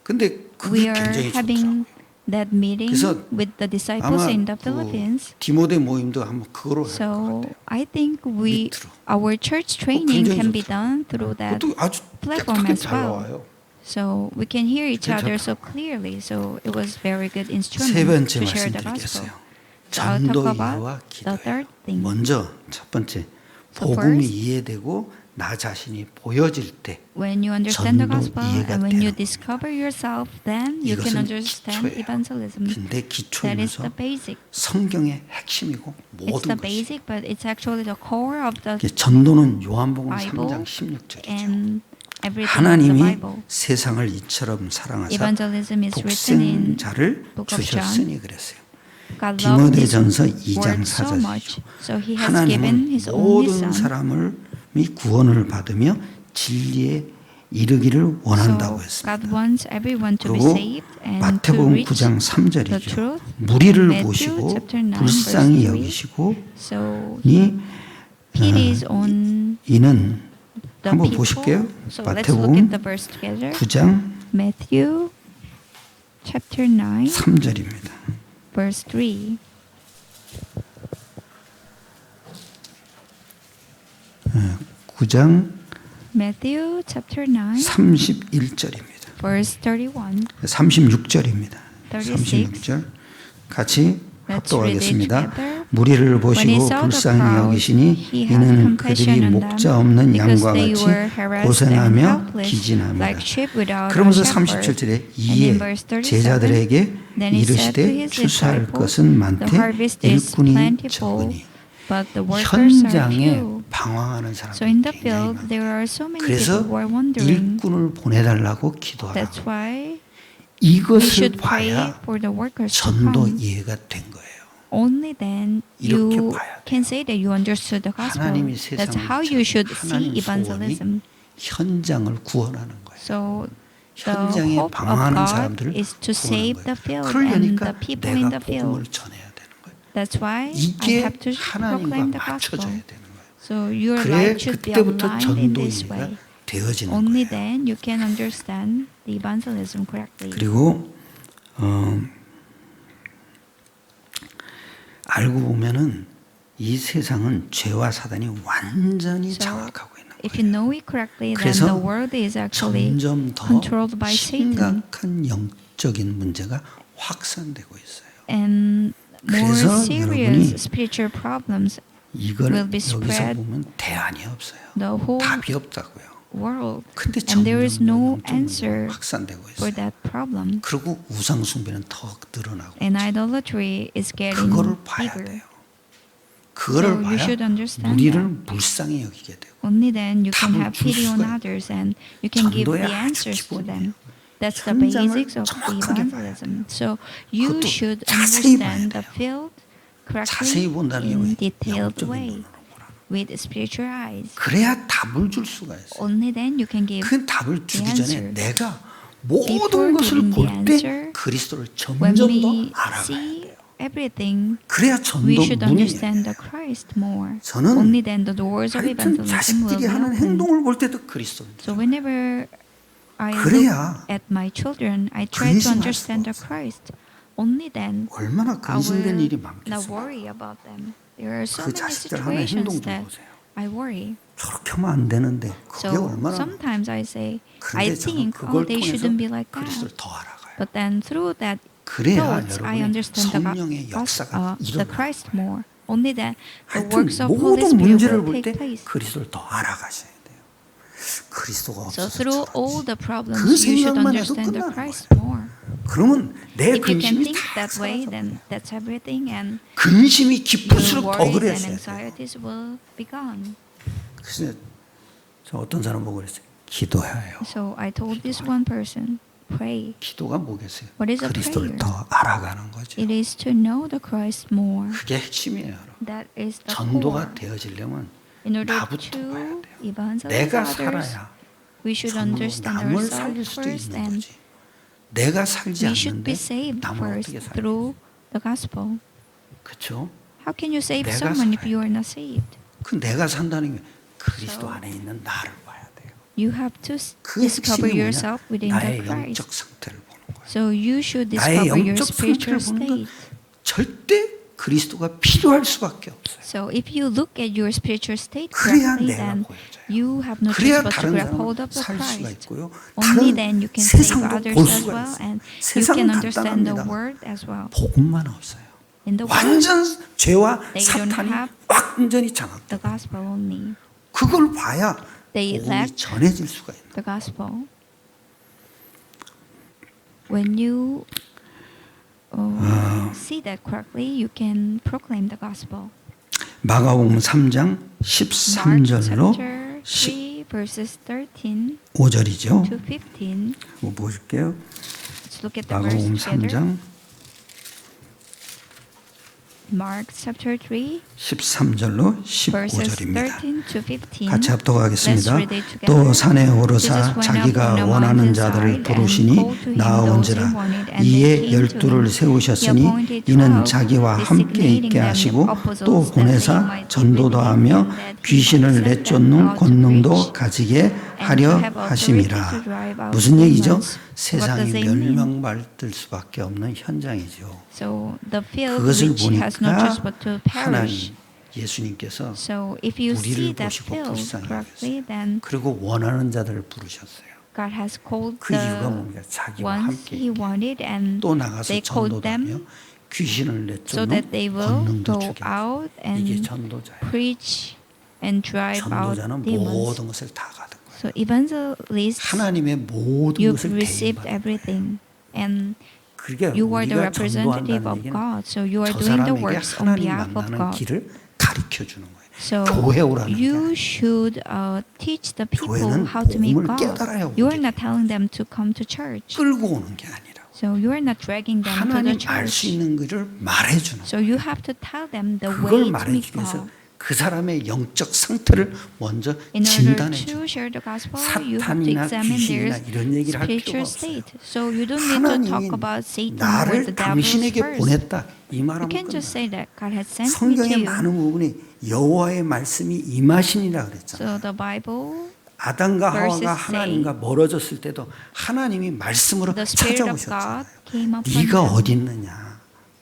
근데 we 그게 are 굉장히 having 좋더라고요. that meeting 그래서 with the disciples 아마 in the 그 Philippines. 디모데 모임도 한번 그거로 할 것 So 같아요. I think 밑으로. our church training 굉장히 can be 좋더라고요. done through that. 그것도 아주 platform 깨끗하게 as 잘 well. 나와요. So we can hear each other so 괜찮더라고요. clearly. So it was very good 세 instrument 번째 to share the gospel. 말씀드리겠어요. So I'll talk 전도 about 이해와 the 기도예요. third thing. 먼저 첫 번째 So 복음이 first, 이해되고 나 자신이 보여질 때 when you understand the 전도 gospel 이해가 and when you 되는 discover yourself, then you can 이것은 understand 기초예요. evangelism. 근데 That is 기초이면서 the basic. 성경의 핵심이고 It's the 모든 것이 basic, but it's actually the core of the 전도는 요한복음 Bible 3장 16절이죠. and everything of the 하나님이 Bible. 세상을 이처럼 사랑하사 Evangelism is written in 독생자를 Book of 주셨으니 그랬어요. God loved His 디모데전서 2장 word so much, 4절이죠. so He has given 하나님은 His only 모든 Son. 사람을 구원을 받으며 진리에 이르기를 원한다고 So 했습니다. God wants everyone to be 그리고 saved and to 마태복음 reach 9장 the 3절이죠. truth. 무리를 Matthew 보시고 chapter 9 불쌍히 verse 3. 여기시고 So 이 pities on 이는 the 한번 people. 보실게요. So let's look at 마태복음 the verse together. 9장 Matthew chapter 9 3절입니다. verse 3. 9장 Matthew chapter 9 31절입니다. verse 31. 36절입니다. 36. 36절 같이 Let's read it 합독하겠습니다. together. 무리를 When he 보시고 saw the 불쌍히 crowd, 여기시니 he had 이는 compassion 그들이 on 목자 them 없는 because 양과 they 같이 were harassed and 고생하며 helpless, 기진합니다. like sheep without a 그러면서 shepherd. 37절에 And in 이에 verse 37, 제자들에게 Then he said to 이르시되 his 추수할 disciples, 것은 많되 The harvest is 일꾼이 plentiful, 적으니. but the workers are 현장에 few. 방황하는 So in the 사람들이 굉장히 field 많아요. there are so many 그래서 people who are wandering. 일꾼을 보내달라고 기도하라고. That's why we 이것을 should pray 봐야 for the workers to 전도 come. 이해가 된 거예요. Only then 이렇게 you 봐야 돼요. can say that you understood the gospel. 하나님이 That's 세상을 how you should 하나님 see evangelism. 소원이 현장을 구원하는 거예요. So the 현장에 hope of 방황하는 God 사람들을 is to 구원하는 save 거예요. the field and 그러니까 the people in 내가 the field. 복음을 전해야 되는 거예요. That's why I 이게 have to proclaim 하나님과 the gospel. 맞춰져야 되는 거예요. So your 그래 life should be 그때부터 aligned in 전도 this 이해가 way. 되어지는 Only 거예요. then you can understand the evangelism correctly. 그리고 알고 보면은 이 세상은 죄와 사단이 완전히 So, 장악하고 있는 If 거예요. you know it correctly, then 그래서 the world is actually 점점 더 controlled by Satan. 심각한 영적인 문제가 확산되고 있어요. And more 그래서 serious 여러분이 spiritual problems 이걸 will be 여기서 spread 보면 대안이 없어요. the whole 답이 없다고요. world. 근데 And there is no 점점 answer 확산되고 for 있어요. that problem. 그리고 우상 숭배는 더 늘어나고 And idolatry is getting 그거를 봐야 bigger. 돼요. 그거를 So you 봐야 should understand 무리를 that. 불쌍히 여기게 되고 Only then you can 답을 have 줄 pity on 수가 있고. others and you can give 전도의 the 아주 answers to 기본이에요. them. That's the 현장을 basics of the 정확하게 evangelism. So you 그것도 should 자세히 understand 봐야 the field 자세히 correctly 본다는 게 in 왜 detailed 영적인 way 눈으로 보라는 거예요. with spiritual eyes. 그래야 답을 줄 수가 있어요. Only then you can give 그 답을 주기 the 전에 answer. 내가 Before 모든 것을 giving 볼 the 때 answer, 그리스도를 when 점점 더 we 알아가야 see 돼요. everything, 그래야 we 전도 should 문이 understand the 열려요. Christ more. 저는 Only then the doors of 하여튼 evangelism will 자식들이 be 하는 opened. 행동을 볼 때도 그리스도를 So whenever I 그래야 look at my children, I try to 근심할 understand the 수가 Christ. Only then 얼마나 I will 근심된 일이 not 많겠어요. worry about them. There are so 그 many 자식들 하는 situations 행동도 that 보세요. I worry. 저렇게 하면 안 되는데 그게 So 얼마나 sometimes I say, I 그런데 저는 think, 그걸 they 통해서 shouldn't be like 그리스도를 that. 더 알아가요. But then through that 그래야 thoughts, I 여러분이 understand 성령의 역사가 the 일어나는 Christ 거예요. more. Only then the 하여튼 works of Holy 모든 Spirit 문제를 will 볼 때 take place. 그리스도를 더 알아가셔야 돼요. 그리스도가 So 없어서 through 저런지. all the problems, 그 you should 생각만 해도 understand the 끝나는 Christ 거예요. more. 그러면 내 If you can 근심이 think 다 that way, 사라져. then that's everything, and 근심이 your 깊을수록 더 worries 그랬어야 and 돼요. anxieties will be gone. 그래서 저 어떤 사람 보고 그랬어요. 기도해요. So I told this one person, pray. 기도가 뭐겠어요? What is a 그리스도를 prayer? 더 알아가는 거죠. It is to know the Christ more. 그게 핵심이에요. 여러분. That is the 전도가 core. 되어지려면 In order 나부터 봐야 to 돼요. evangelize 내가 others, 살아야 we should 전도 understand 남을 살릴 ourselves 수도 first, 있는 and 거지. 내가 살지 we should 않는데 be saved 남을 first 어떻게 살려? through the gospel. 그렇죠? How can you save 내가 someone if 살아야 you are not saved? 그 내가 산다는 게 그리스도 So, 안에 있는 나를 봐야 돼요. You have to 그 discover 핵심이 yourself 뭐냐? within the 나의 Christ. 영적 상태를 보는 거예요. So you should 나의 discover your 영적 spiritual 상태를 보는 건 state. 절대 그리스도가 필요할 수밖에 없어요. So if you look at your spiritual state 그래야 correctly, 내가 then 보여져요. you have no choice 그래야 but to 다른 grab hold 사람은 of the 살 수가 Christ. 있고요. Only 다른 then you can save 세상도 others 볼 as 수가 well, 있어요. and you 세상은 can understand the 간단합니다. word as well. 복음만 없어요. in the world, 완전 죄와 they don't 사탄이 have 완전히 장악돼. the gospel only. 그걸 봐야 They 복음이 lack 전해질 수가 있는. the gospel. When you see that correctly, you can proclaim the gospel. 마가복음 3장 Mark 13절로 chapter 3 verses 13 15절이죠. to 15. 뭐 보실게요. Let's look at the verse 마가복음 together. 3장 Mark chapter 3 13절로 verses 15절입니다. 13 to 15. 같이 합독하겠습니다. Let's read it together. 또 산에 오르사 Jesus went up 자기가 on a 원하는 mountainside 자들을 and 부르시니 called to him those 나아온지라. he wanted, and 이에 they came to 열두를 him. He 세우셨으니 appointed 이는 12, 자기와 함께 designating 있게 them 하시고 apostles, 또 that they 보내사 might be 전도도 with him, 하며 and that he 귀신을 might send them 내쫓는 out to 권능도 preach, 가지게 and 하려 to have authority 하심이라. to drive out 무슨 얘기죠? demons. What 세상이 does it mean? 멸망받을 수밖에 없는 현장이죠. So the field 그것을 which has no 보니까 choice but to perish. 하나님 예수님께서 So if you see 우리를 that 보시고 field 불쌍히 correctly, 여겼어요. then 그리고 원하는 자들을 부르셨어요. God has called 그 이유가 the 뭡니까? 자기와 ones 함께 He wanted, and 또 나가서 they called 전도도 하며 them 귀신을 so 내쫓는 that they will 권능도 go 주게 하시고. out 이게 and 전도자예요. preach and drive out 전도자는 demons. 모든 것을 다 받은 거예요. So evangelists, 하나님의 모든 you've 것을 received 대행받은 거예요. everything, and 그러니까 you are the 우리가 representative 전도한다는 of 얘기는 God. So you are 저 doing the 사람에게 works on 하나님 behalf of 만나는 God. 길을 가르쳐 주는 거예요. So 교회 오라는 게 you 아니에요. should teach the people 교회는 how to meet 복음을 God. 깨달아야 You are 오게 not telling them to come to church. 끌고 오는 게 아니라 So you are not dragging them to the 하나님 알 수 church. 있는 것을 말해주는 So you have to tell them the 그걸 way to meet 말해주기 위해서 God. 그 사람의 영적 상태를 먼저 In order 진단해 to 주는 share the gospel, you have to 사탄이나 examine 귀신이나 their 이런 얘기를 할 필요가 spiritual 없어요. state. So you don't need to talk 하나님이 about Satan or 나를 the devil 당신에게 first. 보냈다 이 You 말하면 can't 끝나. just say that God has sent me to 성경의 you. 많은 부분이 여호와의 말씀이 임하시니라 그랬잖아요. So the Bible, 아담과 verses 하와가 say, 하나님과 멀어졌을 때도 하나님이 말씀으로 the Spirit of 찾아오셨잖아요. God came upon 네가 them. 어디 있느냐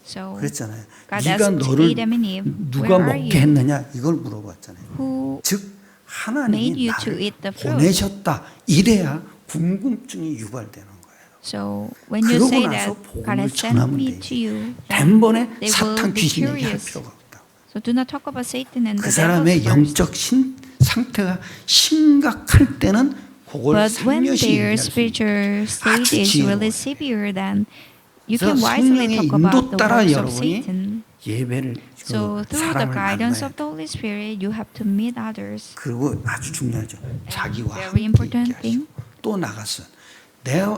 So 그랬잖아요. God 네가 asked 너를 Adam and Eve, 누가 where are 먹게 you? 했느냐 이걸 물어봤잖아요. Who 즉 made 하나님이 you to 나를 eat the fruit? 보내셨다 이래야 궁금증이 유발되는 거예요. So when you 그러고 say 나서 that God 복음을 has sent 전하면 me 되지. to you, 단번에 they will 사탄 be 귀신 얘기할 curious. 필요가 없다. So do not talk about Satan and 그 the devil 사람의 first. 영적 상태가 심각할 때는 그걸 But when 살며시 their 얘기할 수 있는 spiritual state 아주 is really 지혜로워요. severe, then you 그래서 can wisely 성령의 talk about 인도 the 따라 works of 여러분이 Satan. 예배를 So through the 사람을 guidance 만나야 of the Holy Spirit, you have to meet others. 그리고 아주 중요하죠. 자기와 very 함께 있게 important 하시고 thing. 또 나가서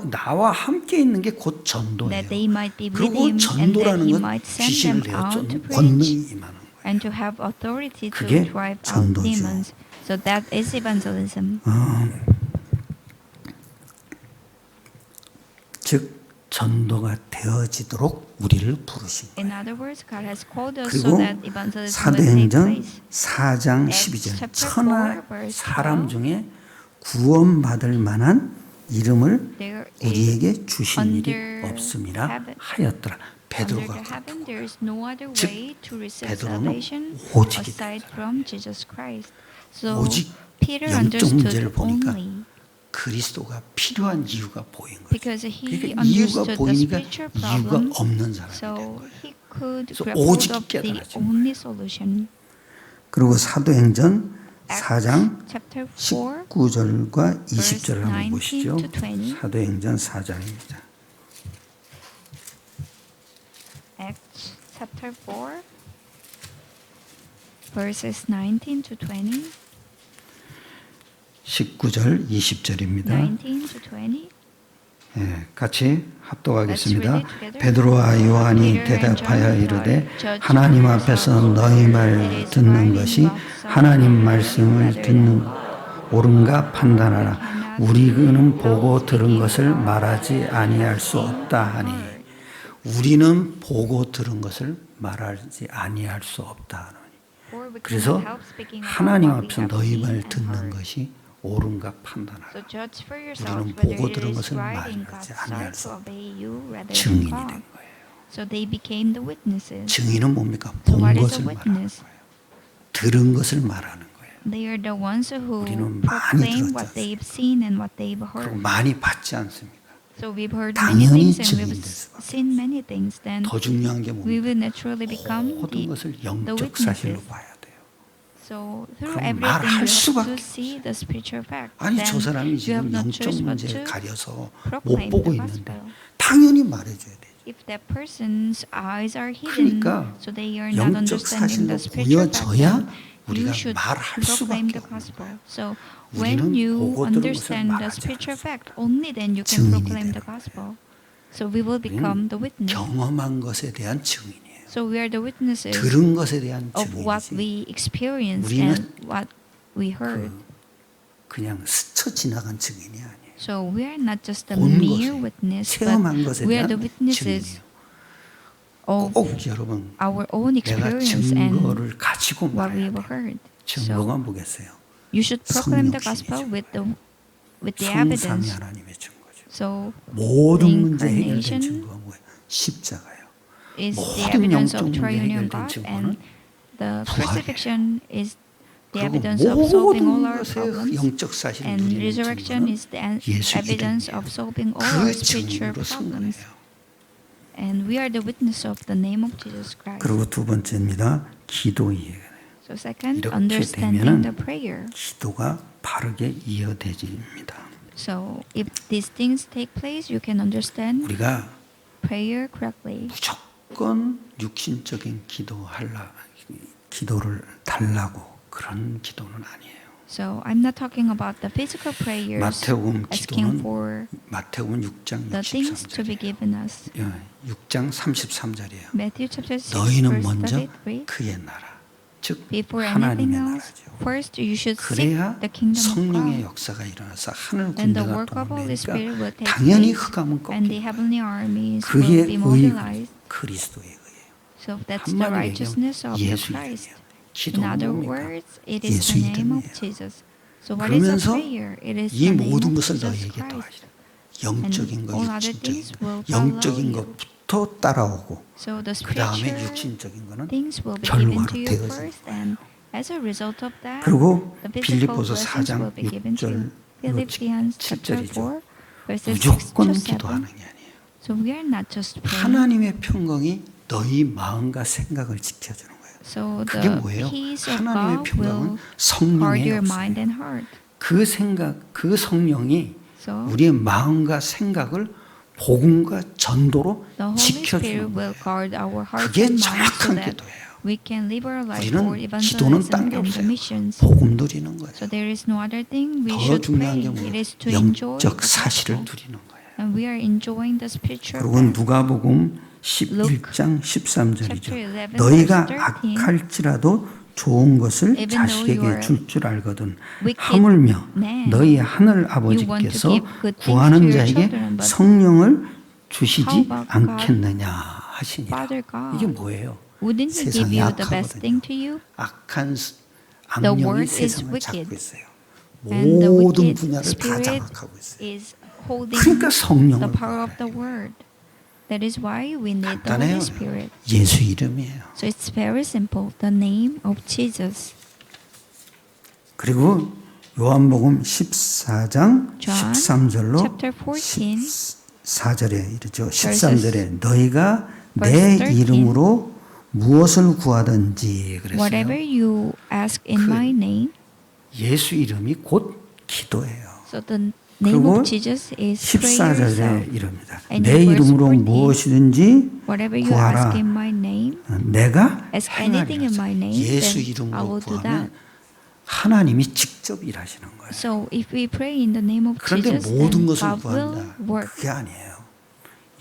나와 함께 있는 게 곧 전도예요. That they might be with 그리고 him and that 전도라는 he 건 might send 귀신을 them out to 내어쫓는 preach 권능이 임하는 거예요. and to have authority to 그게 drive out 전도죠. demons. So that is evangelism. 즉 전도가 되어지도록 우리를 부르신 거예요. In other words, God has called us 그리고 so that evangelism will take 사도행전 place. 4장 Acts 12절 chapter 천하 4, verse 사람 12. 중에 구원받을 만한 이름을 There 우리에게 is 주신 일이 under 없음이라 heaven. 하였더라. Under 베드로가 the heaven, there is no other 즉, way to receive 베드로는 salvation 오직이다. aside from Jesus Christ. So 오직 Peter 영적 문제를 understood 보니까 only 그리스도가 필요한 이유가 보인 거예요. because he 그러니까 이유가 understood the 보이니까 spiritual 이유가 problem. 없는 사람이 된 So 거예요. he could 그래서 grab hold 오직 of the 깨달아진 only solution. 그리고 사도행전 Acts 4장 chapter 4, 19절과 20절을 한번 19 보시죠. to 20. 사도행전 4장입니다. Acts chapter 4, verses 19 to 20. 19절 20절입니다. 19 to 20. 예, 같이 합독하겠습니다. Let's read it together. 베드로와 요한이 Peter and 대답하여 John 이르되 judged 하나님 themselves 앞에서 너희 말 that it is 듣는 right 것이 in God's 하나님 sight 말씀을 rather 듣는 than 옳은가 판단하라. 우리는 보고 들은 것을 말하지 아니할 수 없다 하니 우리는 보고 들은 것을 말하지 아니할 수 없다 하니 For we 그래서 cannot help speaking about 하나님 what we 앞에서 have 너희 seen 말 and 듣는 heard. 것이 옳은가 판단하라. So judge for yourselves 우리는 whether 보고 it 들은 is 것을 right in 말하지 God's 아니할 sight 수 to obey you rather than 증인이 God. 된 거예요. So they became the witnesses. 증인은 뭡니까? So 본 what is 것을 a 말하는 witness? 거예요. 들은 것을 말하는 거예요. They are the ones who 우리는 많이 proclaim 들었지 what they've seen and what they've 그리고 heard. 많이 받지 않습니까? So we've heard many 당연히 things and we've 증인될 수밖에 seen many things. Then 더 중요한 게 we 뭡니까? will naturally become 모든 것을 the 영적 사실로 witnesses. 봐야 돼요. So through 그럼 everything 말할 you have 수밖에 to see the spiritual fact. 아니 Then 저 사람이 you have 지금 no 영적 choice but 문제에 to 가려서 못 proclaim 보고 the 있는데 gospel. 당연히 말해줘야 돼요. If that person's eyes are hidden, 그러니까 so they are not 영적 understanding the 사실로 spiritual fact, 보여져야 then 우리가 you should 말할 proclaim 수밖에 the 없는 gospel. 거예요. So 우리는 when you 보고 들은 것을 understand the 말하지 spiritual 않을 수 fact, only then you can 증인이 proclaim the 되는 gospel. So we will become the witness. 경험한 것에 대한 증인이에요. So we are the witnesses 들은 것에 대한 of what 증인이지 we experienced 우리는 and what we heard. 그냥 스쳐 지나간 증인이 아니에요. So we are not just a 본 mere 것에, witness, 체험한 것에 but we are 대한 the witnesses 증인이에요. of 꼭 여러분 our own 내가 experience and 증거를 가지고 what 말해야 we've 돼요. heard. 증거가 So 뭐겠어요? you should proclaim the 성령 gospel 신이죠. with the 성삼위 evidence. 하나님의 증거죠. So 모든 the 문제 해결된 incarnation 증거가 뭐예요? 십자가예요. is the 모든 evidence 영적 of 문제 triune 해결된 God, 증거는 and the 부활이에요. crucifixion is the 그리고 evidence of solving all 모든 our 것의 problems, 영적 사실을 and 누리는 resurrection 증거는 is the 예수 evidence 이름이에요. of solving all our 그 spiritual 증거로 선 problems. 거예요. And we are the witness of the name of Jesus Christ. 그리고 두 번째입니다. 기도이에요. So second, 이렇게 understanding 되면은 the prayer. 기도가 바르게 이어져집니다. So if these things take place, you can understand 우리가 prayer correctly. 무조건 육신적인 기도를 달라고 그런 기도는 아니에요. So I'm not talking about the physical prayers 마태복음 asking 기도는 for 마태복음 6장 the things to be 63절이에요. given us. 6장 33절이에요. Matthew chapter 6 너희는 verse 먼저 33. 그의 나라, 즉 Before anything 하나님의 else, 나라죠. first you should seek 그래야 the kingdom of 성령의 God. 역사가 일어나서 하늘 Then the 군대가 work of Holy Spirit will 동원되니까 take 당연히 place, 흑암은 and the 꺾이고 heavenly armies 그게 will be 의 mobilized. 그리스도의 의예요. So that's the 한마디로 righteousness of 얘기하면 the 예수 Christ. 이름이에요. In 기도는 other 뭡니까? words, it is 예수 the name of 이름이에요. Jesus. So what is a 그러면서 prayer? It is 이 the name 모든 of 것을 Jesus 너희에게 Christ. 더하시라. 영적인 거, all other 육신적인 things 거, will follow 영적인 you. 것부터 따라오고 So the 그 다음에 spiritual 육신적인 거는 things will be given 결과로 to you 되어지는 first, 거예요. and as a result of that, 그리고 the physical 빌립보서 blessings 4장 will be given to you. 6절 Philippians chapter 4, 7절이죠. verses 6 무조건 to 7. 기도하는 게 아니에요. So we are not just praying. 하나님의 평강이 너희 마음과 생각을 지켜주는 거예요. So 그게 the 뭐예요? peace of 하나님의 God 평강은 will guard 성령의 your mind 역사예요. and heart. 그 생각, 그 성령이 So 우리의 마음과 생각을 복음과 전도로 the Holy Spirit 지켜주는 will 거예요. guard our hearts 그게 and minds so 정확한 that 기도예요. we can live our life for 우리는 기도는 evangelism 딴 게 and the 없어요. missions. 복음 누리는 거예요. So there is no other thing we 더 should 중요한 pray. 게 It is to 뭐예요? enjoy the 영적 사실을 gospel. 누리는 거예요. And we are enjoying the spiritual 그리고 fact. 누가복음 11장 chapter 13절이죠. 11, 너희가 verse 13. 악할지라도 좋은 것을 Even though you 자식에게 are 줄 줄 알거든. wicked 하물며 man, 너희 하늘 you want to 아버지께서 give good things 구하는 to your 자에게 children, but 성령을 주시지 how about 않겠느냐 하시니라. Father God, 이게 뭐예요? wouldn't He give 세상이 you the best 악하거든요. thing to you? 악한 The 악령이 word is 세상을 wicked, 잡고 있어요. And the 모든 wicked 분야를 다 spirit 장악하고 있어요. is holding 그러니까 the 성령을 power of 구하라. the word. That is why we need the 간단해요. Holy Spirit. 예수 이름이에요. So it's very simple. The name of Jesus. 그리고 요한복음 14장 John 13절로 chapter 14, 14절에 이르죠. 13절에 너희가 내 verse 13. 이름으로 무엇을 구하든지 Whatever 그랬어요. you ask in my name. 예수 이름이 곧 기도예요. So the name 그리고 of Jesus is prayer 14절에 itself. 이릅니다. And 내 in verse 이름으로 14, 무엇이든지 Whatever you 구하라. ask in my name, 내가 ask anything in my 행하리라. name, 예수 then I 이름으로 will do 구하면 that. 하나님이 직접 일하시는 거예요. So if we pray in the name of 그런데 Jesus, 모든 then 것을 God will 구한다. work. 그게 아니에요.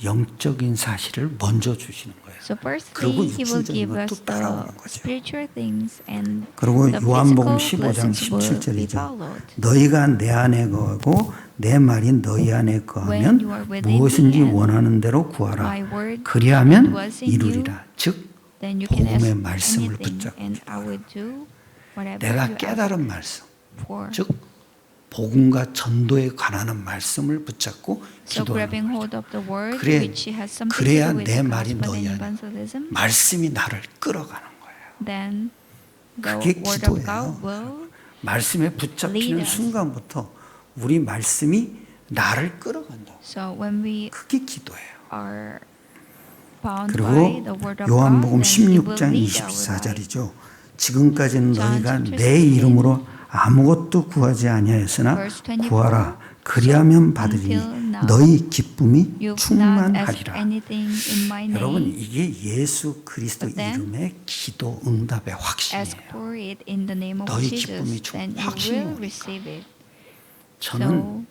영적인 사실을 먼저 주시는 거예요. So 그리고 firstly, He will 육신적인 give 것도 us the 따라오는 거죠. spiritual things, and 그리고 the 요한복음 physical 15장 blessings will be 17절이죠. followed. 너희가 내 안에 거하고 내 말이 너희 안에 When 거하면 you are within 무엇인지 me and 원하는 대로 구하라. my word 그리하면 dwells in you, 이루리라. 즉 then you can ask 복음의 말씀을 anything, 붙잡고 and I will do whatever 내가 you ask 깨달은 말씀, for. 즉 복음과 전도에 관한 말씀을 붙잡고 So 기도하는 grabbing 거죠. hold of the word, 그래, which has something 그래야 to do with 내 the 말이 gospel 너희 and 안에 evangelism, 말씀이 나를 끌어가는 거예요. then the 그게 word of 기도예요. God will 말씀에 lead 붙잡히는 us. 순간부터 우리 말씀이 나를 끌어간다. So when we 그게 기도예요. are bound by 그리고 the word of 요한복음 God, then He will 16장 lead our life. 24절이죠. 지금까지는 John 너희가 chapter 내 16, 이름으로 아무것도 구하지 아니하였으나 verse 24, 구하라 그리하면 받으리니 until now, 너희 기쁨이 You've not asked 충만하리라. anything in my 여러분 name. 이게 예수 그리스도 But then, 이름의 기도 응답의 Ask 확신이에요. for it in the name of 너희 Jesus, 기쁨이 then you 확신이 will 오니까. receive it. 저는 So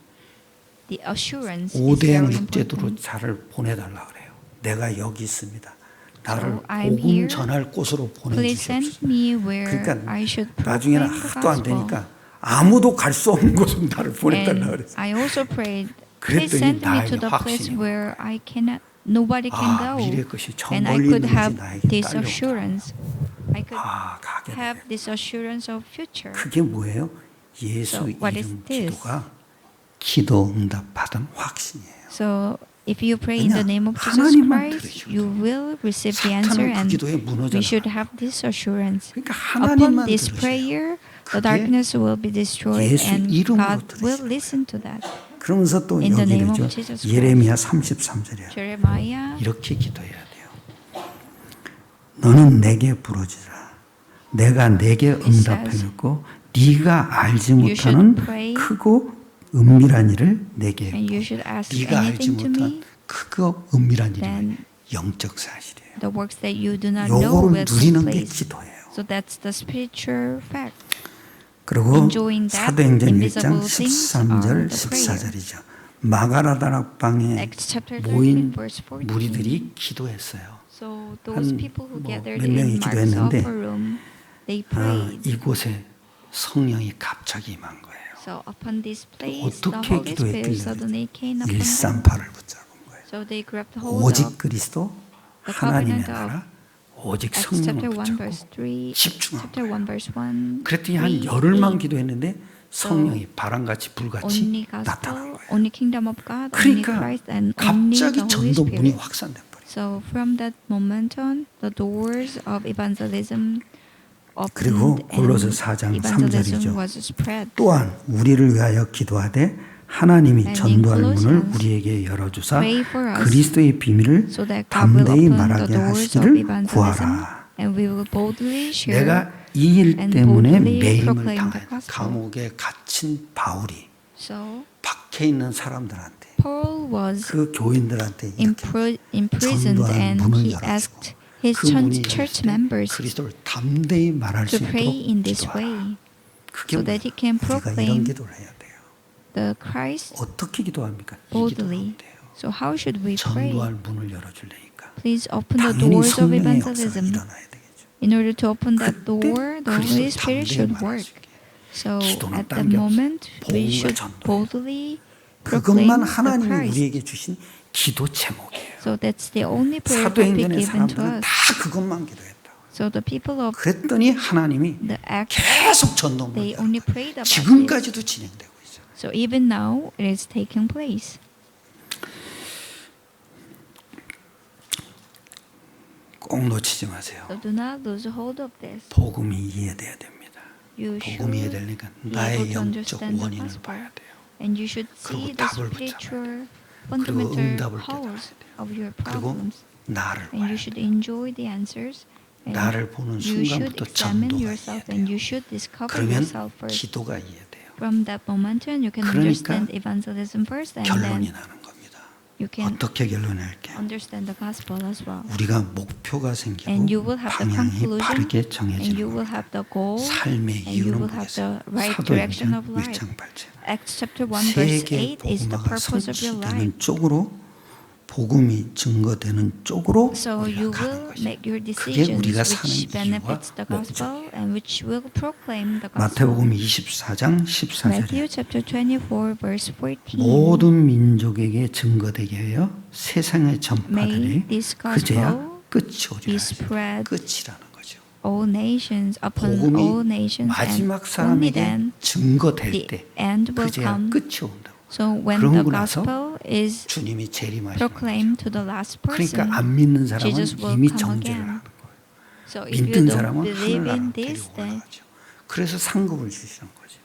the assurance is 오대양 very 육제도로 important. 저를 보내달라 그래요. 내가 여기 있습니다. 나를 So I'm 복음 here. 전할 곳으로 Please send 보내주시옵소서. me where 그러니까 I should 나중에는 proclaim the 하도 안 gospel. 되니까 아무도 갈 수 없는 곳으로 나를 보내달라 And 그랬어요. I also prayed, please 그랬더니 send me to 나에게 the place 확신이 where I cannot, nobody can 아, go. 미래 것이 저 And I 멀리 could 있는지 have 나에게 this 딸려오더라. assurance. I could 아, 가게 have 되네. this assurance of future. 그게 뭐예요? 예수 So what is 이름 this? 기도가 기도 응답 받은 확신이에요. So if you pray in the 왜냐? name of Jesus 하나님만 Christ, 들으시거든요. you will receive the answer, 사탄은 그 and 기도에 무너져 we should 나가요. have this assurance. 그러니까 Upon 하나님만 this 들으세요. prayer, the 그게 darkness will be destroyed, 예수 and 이름으로 God will 들으시는 listen to that. 그러면서 또 In the name 여기를죠. of Jesus 예레미야 33절이에요. Jeremiah, 이렇게 기도해야 돼요. 너는 내게 부르짖으라. 내가 내게 응답하겠고 네가 알지 you should 못하는 pray, 크고 은밀한 일을 내게 and you 해. should ask 네가 알지 anything to 못한 me, 크고 은밀한 일이 then 영적 사실이에요. the works that you do not know 요거를 will take 누리는 게 place. 기도예요. So that's the spiritual fact. 그리고 Enjoying that 사도행전 1장 invisible things are 13절 the prayer. 14절이죠. 마가다락방에 Acts chapter 13, 모인 verse 14. 무리들이 기도했어요. So those 한 people who 뭐 gathered 몇 명이 in Mark's 기도했는데, upper room, they 아, prayed. 이곳에 성령이 갑자기 임한 거예요. So upon this place, the 어떻게 Holy Spirit 기도했길래 suddenly came upon them. 138을 붙잡은 거예요. So they grabbed hold 오직 of 그리스도 the 하나님의 covenant 나라 오직 Acts 성령을 chapter 1 붙잡고 verse 3, 집중한 chapter 1 verse 1. 그랬더니 한 열흘만 기도했는데 성령이 바람같이 불같이 Only 나타난 gospel, 거예요. only kingdom of God, only 그러니까 Christ, and only 갑자기 the Holy 전도 문이 Spirit. 확산된 거예요. So from that moment on, the doors of evangelism 그리고 opened 골로새 and 4장 evangelism 3절이죠. was spread. 또한 우리를 위하여 기도하되 하나님이 And 전도할 in 문을 Colossians, 우리에게 열어주사 pray for us 그리스도의 비밀을 so that God will 담대히 open the 말하게 doors of 하시기를 evangelism, 구하라. and we will boldly share. 내가 이 일 and 때문에 boldly 매임을 proclaim the 당해 gospel. 감옥에 갇힌 바울이 So 박해 있는 사람들한테 Paul was 그 교인들한테 이렇게 imprisoned, 전도하는 and 문을 he 열어주고 asked his 그 문이 church 열릴 때 members 그리스도를 담대히 말할 수 to pray in 있도록 this 기도하라. way, 그게 so that he can 우리가 이런 proclaim 기도를 해야 돼요. the Christ 어떻게 기도합니까? 이 boldly. 기도하면 돼요. So how should we pray? 전도할 문을 열어줄래니까 Please open the 당연히 doors of 성령의 역사가 evangelism. 일어나야 되겠죠. In order to open that 그때 door, the Holy 그리스도를 Spirit 담대히 should 말할 수 work. 있게. So 기도는 at 딴 the 게 moment, 없어요. we 복음과 should 전도예요. boldly proclaim 그것만 the 하나님이 Christ. 우리에게 주신 기도 제목이에요. So that's the only prayer topic 사도행전의 given to 사람들은 us. 다 그것만 기도했다고. So the people of 그랬더니 하나님이 the Acts, 계속 전도문을 they 열어요. only prayed about this. 지금까지도 진행되고 있어요. So even now, it is taking place. 꼭 놓치지 마세요. So do not lose hold of this. 복음이 이해돼야 됩니다. You 복음이 should 이해되니까 be able 나의 to 영적 understand the 원인을 gospel. 봐야 돼요. And you should 그리고 see the 답을 spiritual 그리고 fundamental 응답을 cause 깨달아야 돼요. of your 그리고 problems. 나를 And you 봐야 should 돼요. enjoy the answers. And 나를 보는 you should 순간부터 examine 전도가 yourself and you 이해돼요. should discover 그러면 yourself first. 기도가 이해돼요. From that moment on, you can 그러니까 understand evangelism first, and 결론이 then 나는 겁니다. you can 어떻게 결론할게요? understand the gospel as well. 우리가 목표가 생기고 And you will have the 방향이 conclusion, 바르게 and 정해지는 you will 겁니다. have the goal, 삶의 and you 이유는 will have the 뭐겠어요? right direction of 사도행전 life. 1장 8절. Acts chapter 1 verse 세계 8 is the 복음화가 purpose of your life. 성취되는 쪽으로 복음이 증거되는 쪽으로 So 우리가 you 가는 will 것이 make your 그게 decisions 우리가 which 사는 benefits the 이유와 gospel 목적이에요. and which will proclaim the gospel. 마태복음 24장 14절에 Matthew chapter 24 verse 14. 모든 민족에게 증거되게 하여 세상에 May 전파되리 this 그제야 gospel 끝이 be 오리라. spread 끝이라는 거죠. all nations upon 복음이 all nations, and 마지막 only 사람에게 then 증거될 the 때 end will 그제야 come. 끝이 온다고. So when 그러고 the 나서 gospel is 주님이 재림하시는 거죠. proclaimed to the last person, 그러니까 안 믿는 사람은 Jesus will 이미 come 정죄를 again. 하는 거예요. So if you 믿는 don't 사람은 believe in 하늘나라로 this, 데리고 then 올라가죠. 그래서 상급을 주시는 거죠.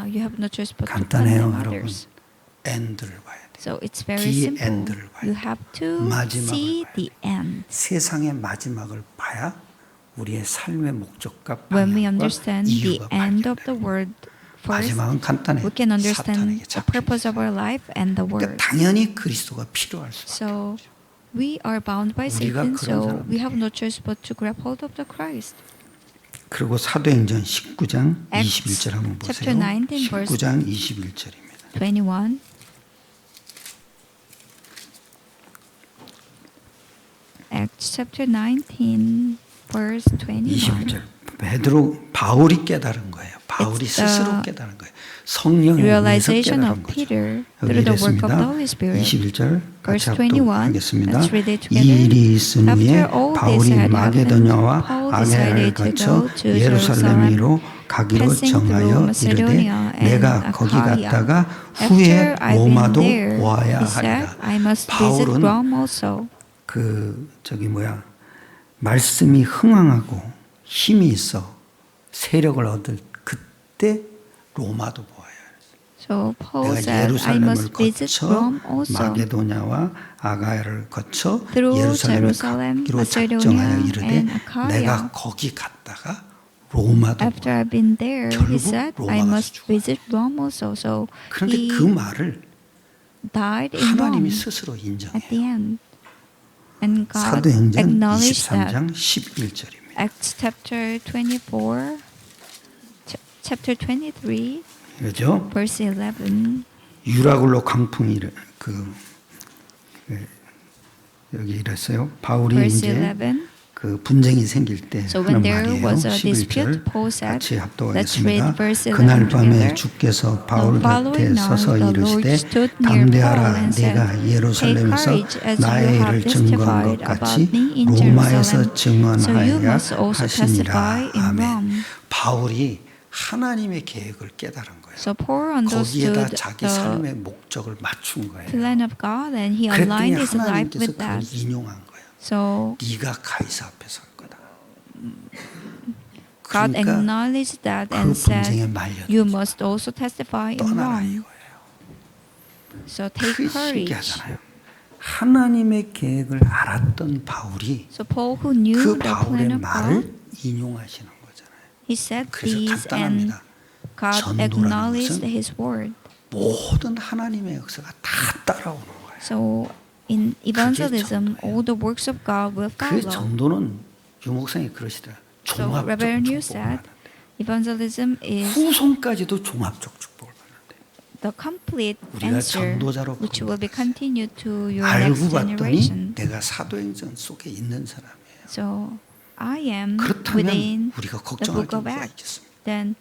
you have no choice but to 간단해요, condemn 여러분. others. end를 봐야 돼. So it's very The simple. end를 봐야 You 돼. have to 마지막을 see 봐야 the end. 세상의 마지막을 봐야 우리의 삶의 목적과 When we 방향과 understand the 이유가 end of 발견돼. the word first, 마지막은 간단해. we can understand 사탄에게 the 잡힌 purpose of our life and the 그러니까 word. 당연히 그리스도가 필요할 수. So we are bound by 우리가 Satan, 그런 so 사람들이에요. we have no choice but to grab hold of the Christ. 그리고 사도행전 19장 Acts 21절 한번 chapter 보세요. 19 verse 19장 21절입니다. 21. Acts chapter 19 verse 21. 21절. 바울이 깨달은 거예요. 바울이 It's the 스스로 깨달은 거예요. 성령에 의해서 realization 깨달은 of 거죠. Peter 여기 through the work of the 이랬습니다. Holy Spirit. 21절 Verse 같이 21, 합독하겠습니다. let's read it 이 together. 일이 있은 후에 After all this 바울이 had happened, 마게도냐와 Paul 아가야를 decided to 거쳐 go to 예루살렘으로 가기로 passing 정하여 through 이르되 Macedonia and 내가 거기 Achaia. 갔다가 After 후에 I've 로마도 been there, 보아야 he said, 하리라. I must visit 바울은 Rome also. 말씀이 흥황하고 힘이 있어 세력을 얻을 그때 로마도 보아야 해. So Paul 내가 said, I 예루살렘을 must visit 거쳐 Rome also. 마게도냐와 아가야를 거쳐 Through 예루살렘에 Jerusalem, 가기로 Macedonia, 작정하여 이르되 and Achaia. 내가 거기 갔다가 로마도 After I've been there, he 결국 said, I 로마 가서 must 죽어요. visit Rome also. So 그런데 he 그 말을 died in 하나님이 Rome 스스로 at the 인정해요. end. And God 사도행전 acknowledged that. 23장 11절입니다. Acts chapter 24, chapter 23, 그죠? verse 11. 유라굴로 강풍이 여기 이랬어요. 바울이 Verse 이제 11. 그 분쟁이 생길 때 So 하는 when there 말이에요. was a 11절 dispute, Paul said, 같이 let's read 합독하겠습니다. verse 11 그날 밤에 together. 주께서 바울 The 곁에 following 서서 night, the Lord 이르시되 stood near Paul 담대하라 and said, 내가 Take 예루살렘에서 courage as 나의 you 일을 have 증거한 것 testified 같이 about me in 로마에서 Jerusalem, so you 증언하여야 must also testify 하시니라. in 아멘. Rome. 바울이 하나님의 계획을 깨달은 거예요. So Paul 거기에다 understood 자기 the 삶의 목적을 맞춘 거예요. plan of God and he 그랬더니 aligned his life 하나님께서 with 그걸 that. 인용한 거예요. So 네가 가이사 앞에 설 거다. God 그러니까 acknowledged that 그 and 분쟁에 said, 말려 you must also testify in 떠나라 Rome. 이거예요. So take 그게 courage. 신기하잖아요. 하나님의 계획을 알았던 바울이 So Paul, who knew 그 the plan 바울의 of God, 말을 인용하시는 거잖아요. he said 그래서 these and 간단합니다. God 전도라는 acknowledged 것은 his word. 모든 하나님의 역사가 다 따라오는 거예요. So in evangelism, 전도예요. all the works of God will 그 follow. 전도는 유목사님이 그러시더라. So 종합적 Reverend Yu 축복을 said, 받는데 evangelism is 후손까지도 종합적 축복을 받는데 the complete 우리가 answer 전도자로 which will be continued to your 알고 next 봤더니 generation. 내가 사도행전 속에 있는 사람이에요. So I am 그렇다면 within 우리가 the 걱정할 book of 이유가 Acts. 있겠습니까? Then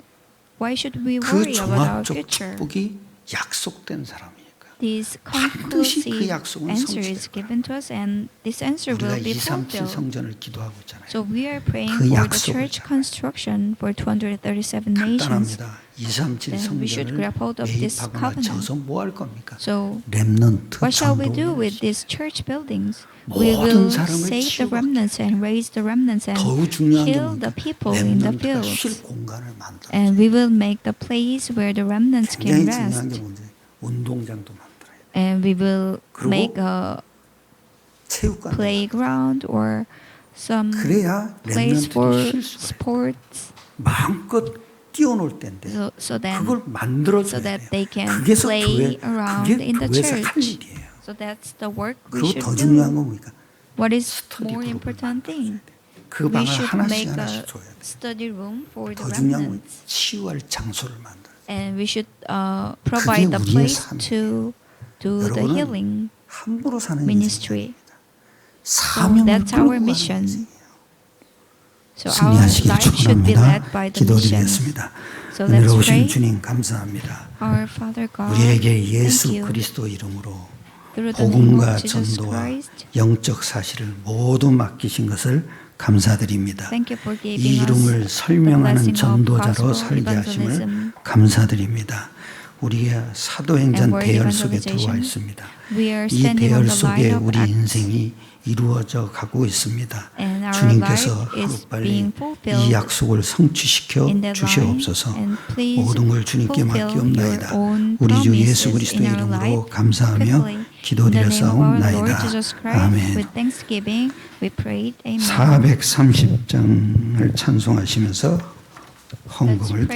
why should we 그 worry about our 종합적 future? 축복이 약속된 사람이니까 This 반드시 그 conclusive 약속은 answer 성취될 is 거예요. given to us, and this answer 우리가 will be 237 fulfilled. 성전을 기도하고 있잖아요. So we are praying 그 for the 약속을 church 잡아요. construction for 237 nations. 간단합니다. 237 Then we should 성전을 grab hold of this 매입하거나 covenant. 져서 뭐 할 겁니까? So 렘넌트 what shall we do 전도 with these church buildings? We 모든 will 사람을 save the 치유받게 remnants and raise the remnants and 더욱 중요한 게 heal the 뭡니까? people in the 렘넌트가 쉴 fields. 공간을 만들어. And we will make the place where the remnants 굉장히 can 중요한 게 rest. 뭔지 운동장도 만들어요. And we will 그리고 make a 체육관 playground or some 그래야 place for 렘넌트들이 쉴 수가 있어요. sports 마음껏 뛰어놀 때인데 so then 그걸 만들어줘야 so that 돼요. they can 그게서 play 교회 around 그게 in the 교회에서 할 church. 일이에요. So that's the work we 그리고 should 더 중요한 do. 건 뭡니까? What is 스터디 more 그룹을 important thing? 그 We 방을 should 하나씩 make 하나씩 a 줘야 돼. study room for the 더 중요한 건 remnants. 치유할 장소를 만들어. And we should provide the 우리의 place 삶이에요. to do the 여러분은 healing 함부로 사는 ministry. 인생이 아닙니다. So 사명을 that's 끌고 our 가는 mission. 인생이에요. So our 승리하시길 life should be led 축원합니다. by the mission. 기도드리겠습니다. So 은혜로 let's 오신 pray. 주님 감사합니다. Our Father God, 우리에게 예수 thank you. 그리스도 이름으로 Through the name 복음과 of Jesus 전도와 Christ, 영적 사실을 모두 맡기신 것을 감사드립니다. thank you for 이 giving us 이름을 the 설명하는 blessing of 전도자로 gospel 살게 하심을 evangelism. 감사드립니다. 우리가 사도행전 And word 대열 속에 evangelization. 들어와 있습니다. We are 이 standing on 대열 the 속에 line of 우리 Acts, 인생이 이루어져 가고 있습니다. and our 주님께서 life is 빨리 being 이 fulfilled 약속을 성취시켜 in that 주시옵소서. line, and please 모든 걸 주님께 fulfill 맡기옵나이다. your own 우리 주 예수 promises 그리스도의 in our 이름으로 life 감사하며 quickly. In the name of our 기도드렸사옵나이다. Lord Jesus Christ, 아멘. with thanksgiving, we prayed. Amen. 430장을 찬송하시면서 헌금을